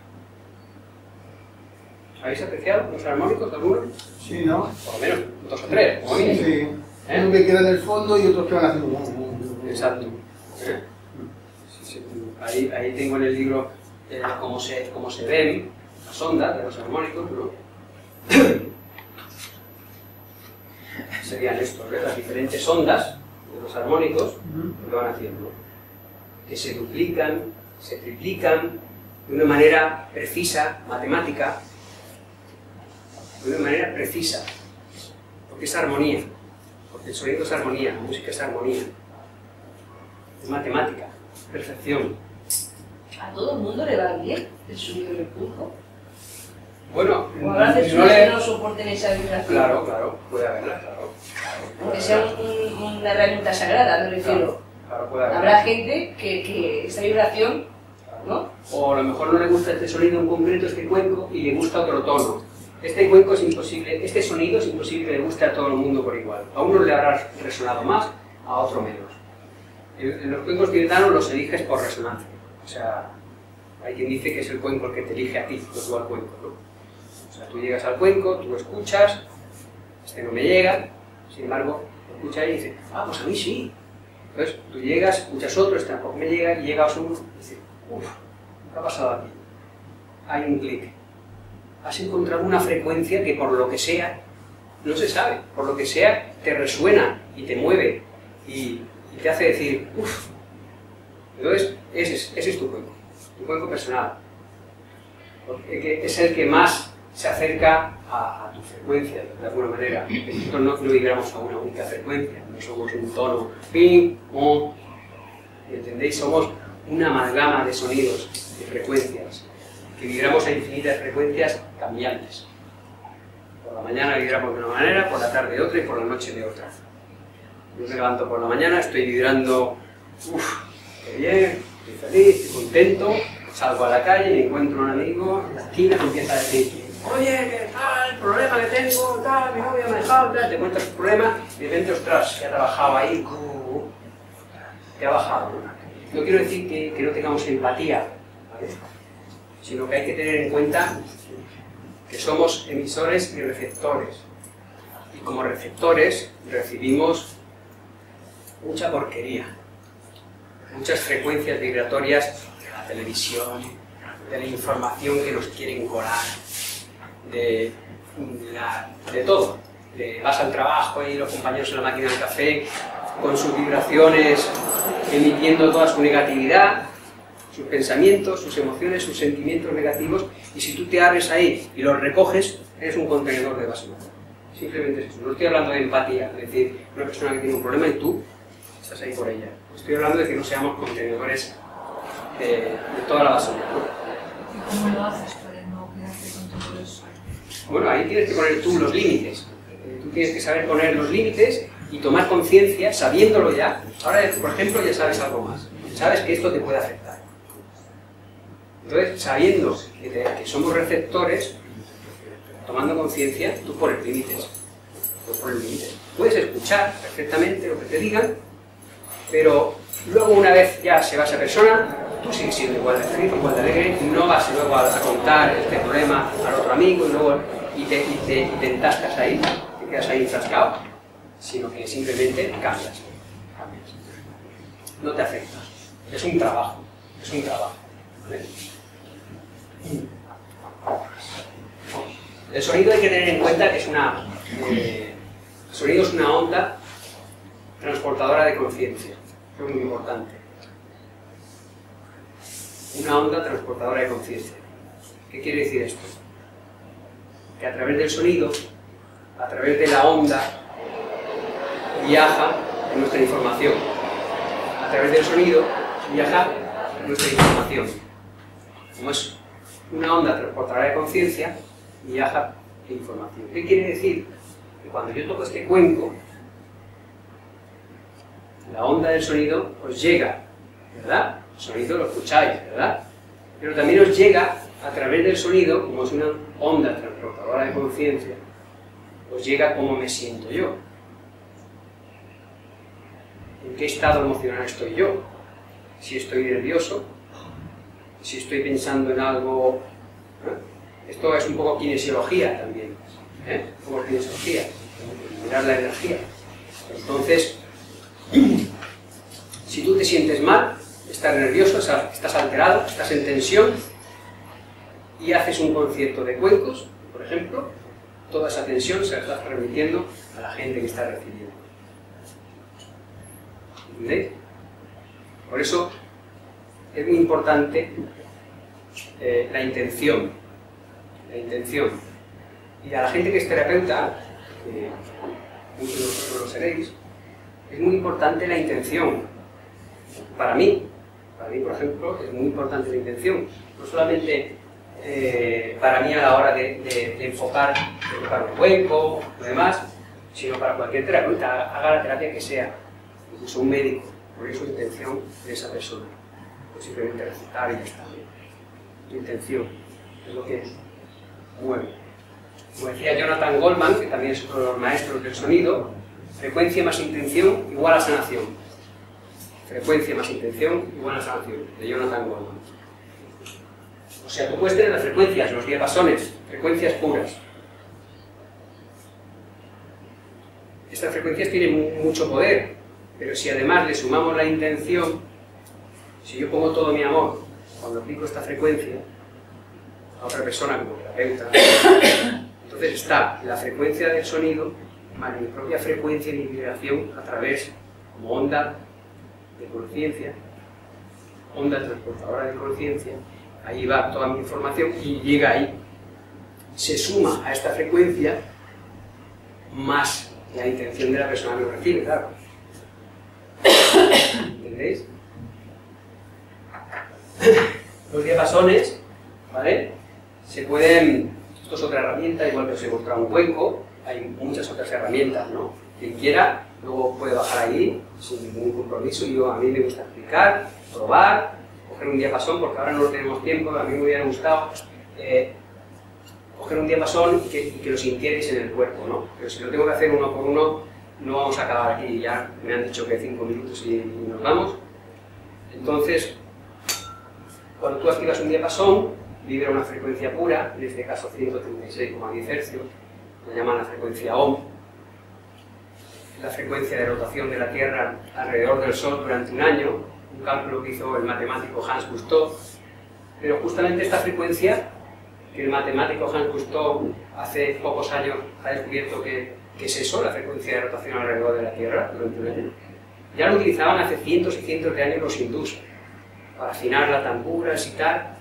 ¿Habéis apreciado los armónicos algunos? Sí, ¿no? Por lo menos 2 o 3, como mínimo. Sí. Uno que queda en el fondo y otros que van haciendo... Exacto. Sí. Ahí tengo en el libro cómo se ven las ondas de los armónicos, ¿no? Serían estos, ¿ves? Las diferentes ondas de los armónicos que van haciendo, que se duplican, se triplican de una manera precisa, matemática, de una manera precisa, porque es armonía, porque el sonido es armonía, la música es armonía. es matemática, perfección. ¿A todo el mundo le va bien el sonido del cuenco? Bueno, ¿O habrá personas que no soporten esa vibración? Claro, puede haberla, claro. Aunque sea una herramienta sagrada, me refiero. Claro, puede haberla. Habrá gente que esa vibración, ¿no? O a lo mejor no le gusta este sonido en concreto, este cuenco, y le gusta otro tono. Este cuenco es imposible, este sonido es imposible que le guste a todo el mundo por igual. A uno le habrá resonado más, a otro menos. En los cuencos tibetanos los eliges por resonancia. O sea, hay quien dice que es el cuenco el que te elige a ti, no tú al cuenco, ¿no? O sea, tú llegas al cuenco, tú escuchas, este no me llega, sin embargo, lo escucha y dice, ah, pues a mí sí. Entonces, tú llegas, escuchas otro, este tampoco me llega, y llegas a uno y dices, uff, ¿qué ha pasado aquí? Hay un clic. Has encontrado una frecuencia que por lo que sea, no se sabe, por lo que sea, te resuena y te mueve y te hace decir, uff. Entonces, ese es tu cuenco personal. Porque es el que más se acerca a tu frecuencia, de alguna manera. Nosotros no vibramos a una única frecuencia, no somos un tono, ping, mo, ¿entendéis? Somos una amalgama de sonidos, de frecuencias, que vibramos a infinitas frecuencias cambiantes. Por la mañana vibramos de una manera, por la tarde de otra y por la noche de otra. Yo me levanto por la mañana, estoy vibrando, uff, qué bien, estoy feliz, estoy contento, salgo a la calle y encuentro un amigo en la esquina que empieza a decir, oye, ¿qué tal? El problema que tengo, tal, mi novia me ha dejado, tal, te cuentas tu problema y de repente, ostras, que ha trabajado ahí, te ha bajado, ¿no? No quiero decir que no tengamos empatía, ¿vale? Sino que hay que tener en cuenta que somos emisores y receptores. Y como receptores recibimos mucha porquería, muchas frecuencias vibratorias de la televisión, de la información que nos quieren colar, de todo. Vas al trabajo y los compañeros en la máquina del café con sus vibraciones emitiendo toda su negatividad, sus pensamientos, sus emociones, sus sentimientos negativos, y si tú te abres ahí y los recoges, eres un contenedor de basura. Simplemente es eso. No estoy hablando de empatía, es decir, una persona que tiene un problema y tú estás ahí por ella. Estoy hablando de que no seamos contenedores de toda la basura. ¿Y cómo lo haces para no quedarte con todo eso? Bueno, ahí tienes que poner tú los límites. Tú tienes que saber poner los límites y tomar conciencia, sabiéndolo ya. Ahora, por ejemplo, ya sabes algo más. Sabes que esto te puede afectar. Entonces, sabiendo que somos receptores, tomando conciencia, tú pones límites. Puedes escuchar perfectamente lo que te digan, pero luego, una vez ya se va esa persona, tú sigues siendo igual de feliz, igual de alegre, no vas luego a contar este problema al otro amigo y te entascas ahí, te quedas ahí enfrascado, sino que simplemente cambias. No te afecta. Es un trabajo. ¿Vale? El sonido hay que tener en cuenta que es el sonido es una onda transportadora de conciencia. Eso es muy importante. Una onda transportadora de conciencia. ¿Qué quiere decir esto? Que a través del sonido, a través de la onda, viaja nuestra información. A través del sonido viaja nuestra información. Como es una onda transportadora de conciencia, viaja la información. ¿Qué quiere decir? Que cuando yo toco este cuenco, la onda del sonido os llega, ¿verdad? El sonido lo escucháis, ¿verdad? Pero también os llega a través del sonido, como es una onda transportadora de conciencia, os llega cómo me siento yo. ¿En qué estado emocional estoy yo? Si estoy nervioso, si estoy pensando en algo... Esto es un poco kinesiología también, un poco kinesiología, mirar la energía. Entonces, si tú te sientes mal, estás nervioso, estás alterado, estás en tensión y haces un concierto de cuencos, por ejemplo, toda esa tensión se la estás transmitiendo a la gente que está recibiendo. ¿Entendéis? Por eso es muy importante la intención. Y a la gente que es terapeuta, muchos de vosotros lo seréis, es muy importante la intención. Para mí, por ejemplo, es muy importante la intención. No solamente para mí a la hora de enfocar un cuenco, lo demás, sino para cualquier terapeuta, haga la terapia que sea, incluso un médico, por eso la intención de esa persona. No simplemente recetar y ya está. Tu intención es lo que mueve. Como decía Jonathan Goldman, que también es otro de los maestros del sonido, frecuencia más intención igual a sanación. Frecuencia más intención igual a sanación, de Jonathan Goldman. O sea, tú puedes tener las frecuencias, los diapasones, frecuencias puras. Estas frecuencias tienen mucho poder, pero si además le sumamos la intención, si yo pongo todo mi amor cuando aplico esta frecuencia a otra persona como terapeuta, entonces está la frecuencia del sonido más mi propia frecuencia de vibración a través, como onda de conciencia, onda transportadora de conciencia, ahí va toda mi información y llega ahí. Se suma a esta frecuencia más la intención de la persona que lo recibe, claro. ¿Entendéis? Los diapasones, ¿vale? Se pueden, esto es otra herramienta, igual que os he mostrado un cuenco, hay muchas otras herramientas, ¿no? Quien quiera, luego puede bajar ahí, sin ningún compromiso. A mí me gusta explicar, probar, coger un diapasón, porque ahora no tenemos tiempo, a mí me hubiera gustado coger un diapasón y que lo sintierais en el cuerpo, ¿no? Pero si lo tengo que hacer uno por uno, no vamos a acabar aquí, ya me han dicho que 5 minutos y nos vamos. Entonces, cuando tú activas un diapasón, vibra una frecuencia pura, en este caso 136,10 Hz, lo llaman la frecuencia Ohm, la frecuencia de rotación de la Tierra alrededor del Sol durante un año, un cálculo que hizo el matemático Hans Gustav, pero justamente esta frecuencia, que el matemático Hans Gustav hace pocos años ha descubierto que es eso, la frecuencia de rotación alrededor de la Tierra durante un año, ya lo utilizaban hace cientos y cientos de años los hindúes, para afinar las tamburas y tal.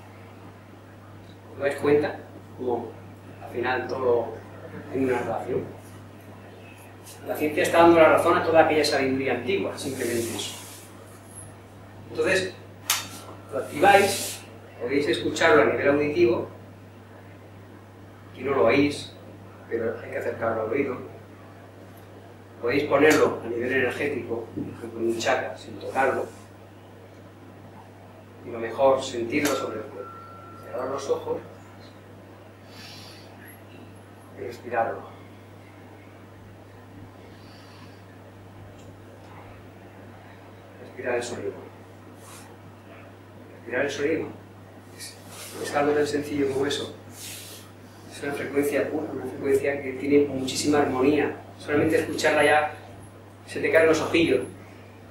¿Os dais cuenta? Como al final todo en una relación. La ciencia está dando la razón a toda aquella sabiduría antigua, simplemente eso. Entonces, lo activáis, podéis escucharlo a nivel auditivo, que no lo oís, pero hay que acercarlo al oído. Podéis ponerlo a nivel energético, por ejemplo en un chakra, sin tocarlo, y lo mejor, sentirlo sobre el cuerpo. Cerrar los ojos y respirarlo. Respirar el sonido. Respirar el sonido. Es algo tan sencillo como eso. Es una frecuencia pura, una frecuencia que tiene muchísima armonía. Solamente escucharla ya se te caen los ojillos.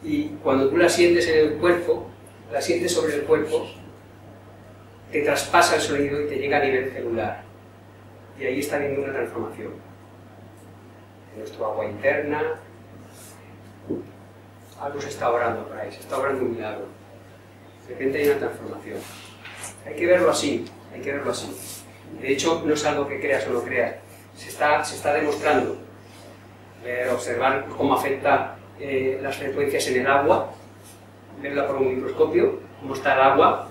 Y cuando tú la sientes en el cuerpo, la sientes sobre el cuerpo, te traspasa el sonido y te llega a nivel celular. Y ahí está habiendo una transformación. En nuestro agua interna, algo se está obrando por ahí, se está obrando un milagro. De repente hay una transformación. Hay que verlo así, hay que verlo así. De hecho, no es algo que creas o no creas, se está demostrando. Observar cómo afecta las frecuencias en el agua, verla por un microscopio, cómo está el agua,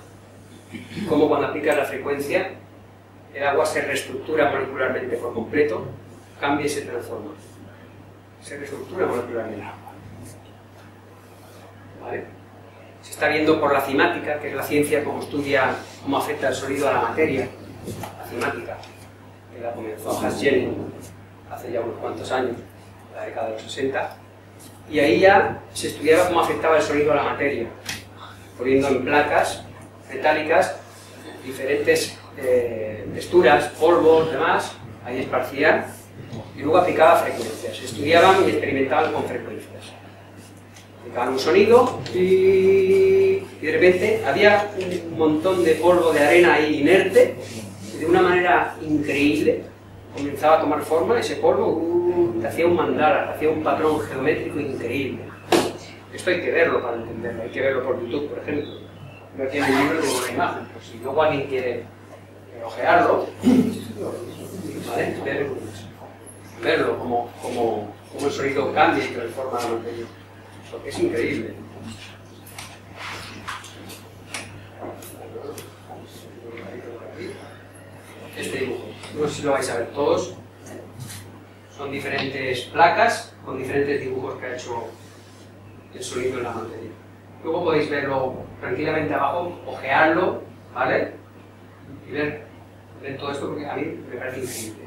cómo cuando aplicas la frecuencia, el agua se reestructura molecularmente por completo, cambia y se transforma. Se reestructura molecularmente. ¿Vale? Se está viendo por la cimática, que es la ciencia como estudia cómo afecta el sonido a la materia, la cimática, que la comenzó Hans Jenny hace ya unos cuantos años, en la década de los 60, y ahí ya se estudiaba cómo afectaba el sonido a la materia, poniendo en placas metálicas diferentes texturas, polvos, demás, ahí esparcían, y luego aplicaba frecuencias. Estudiaban y experimentaban con frecuencias. Aplicaban un sonido y de repente había un montón de polvo de arena ahí inerte, y de una manera increíble comenzaba a tomar forma ese polvo, te hacía un mandala, te hacía un patrón geométrico increíble. Esto hay que verlo para entenderlo, hay que verlo por YouTube, por ejemplo. No tiene un libro con una imagen, pues si luego alguien quiere ojearlo, ¿vale? Verlo como el sonido cambia y transforma la materia, porque es increíble. este dibujo. No sé si lo vais a ver todos. Son diferentes placas con diferentes dibujos que ha hecho el sonido en la materia. Luego podéis verlo tranquilamente abajo, ojearlo, ¿vale? Y ver todo esto porque a mí me parece increíble.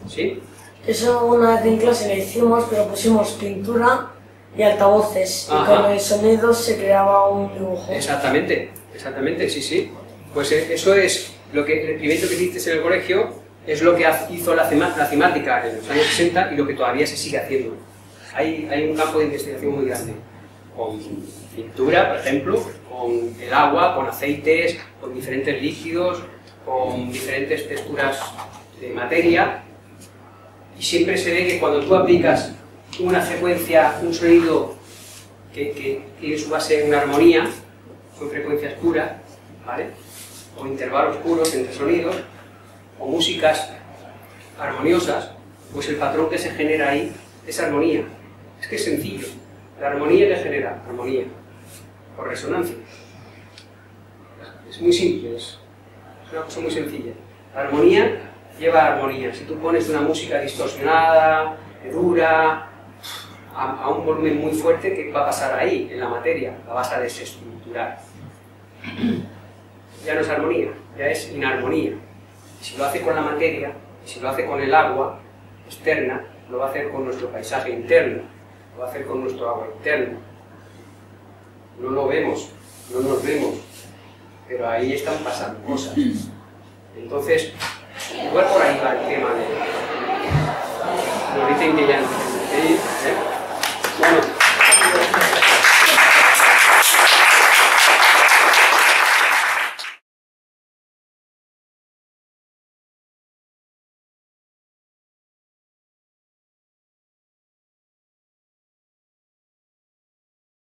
¿Sí? Eso una vez en clase lo hicimos, pero pusimos pintura y altavoces. Ajá. Y con el sonido se creaba un dibujo. Exactamente, sí, sí. Pues eso es lo que el experimento que hiciste en el colegio es lo que hizo la cimática en los años 60 y lo que todavía se sigue haciendo. Hay un campo de investigación muy grande. Con pintura, por ejemplo, con el agua, con aceites, con diferentes líquidos, con diferentes texturas de materia. Y siempre se ve que cuando tú aplicas una frecuencia, un sonido que tiene su base en una armonía, son frecuencias puras, ¿vale? O intervalos puros entre sonidos, o músicas armoniosas, pues el patrón que se genera ahí es armonía. Es que es sencillo. La armonía que genera armonía, por resonancia. Es muy simple, es una cosa muy sencilla. La armonía lleva armonía. Si tú pones una música distorsionada, dura, a un volumen muy fuerte, ¿qué va a pasar ahí, en la materia? La vas a desestructurar. Ya no es armonía, ya es inarmonía. Y si lo hace con la materia, y si lo hace con el agua externa, lo va a hacer con nuestro paisaje interno, lo va a hacer con nuestro agua interna. No lo vemos, no nos vemos, pero ahí están pasando cosas. Entonces, igual por ahí va el tema de... Nos dicen que ya no.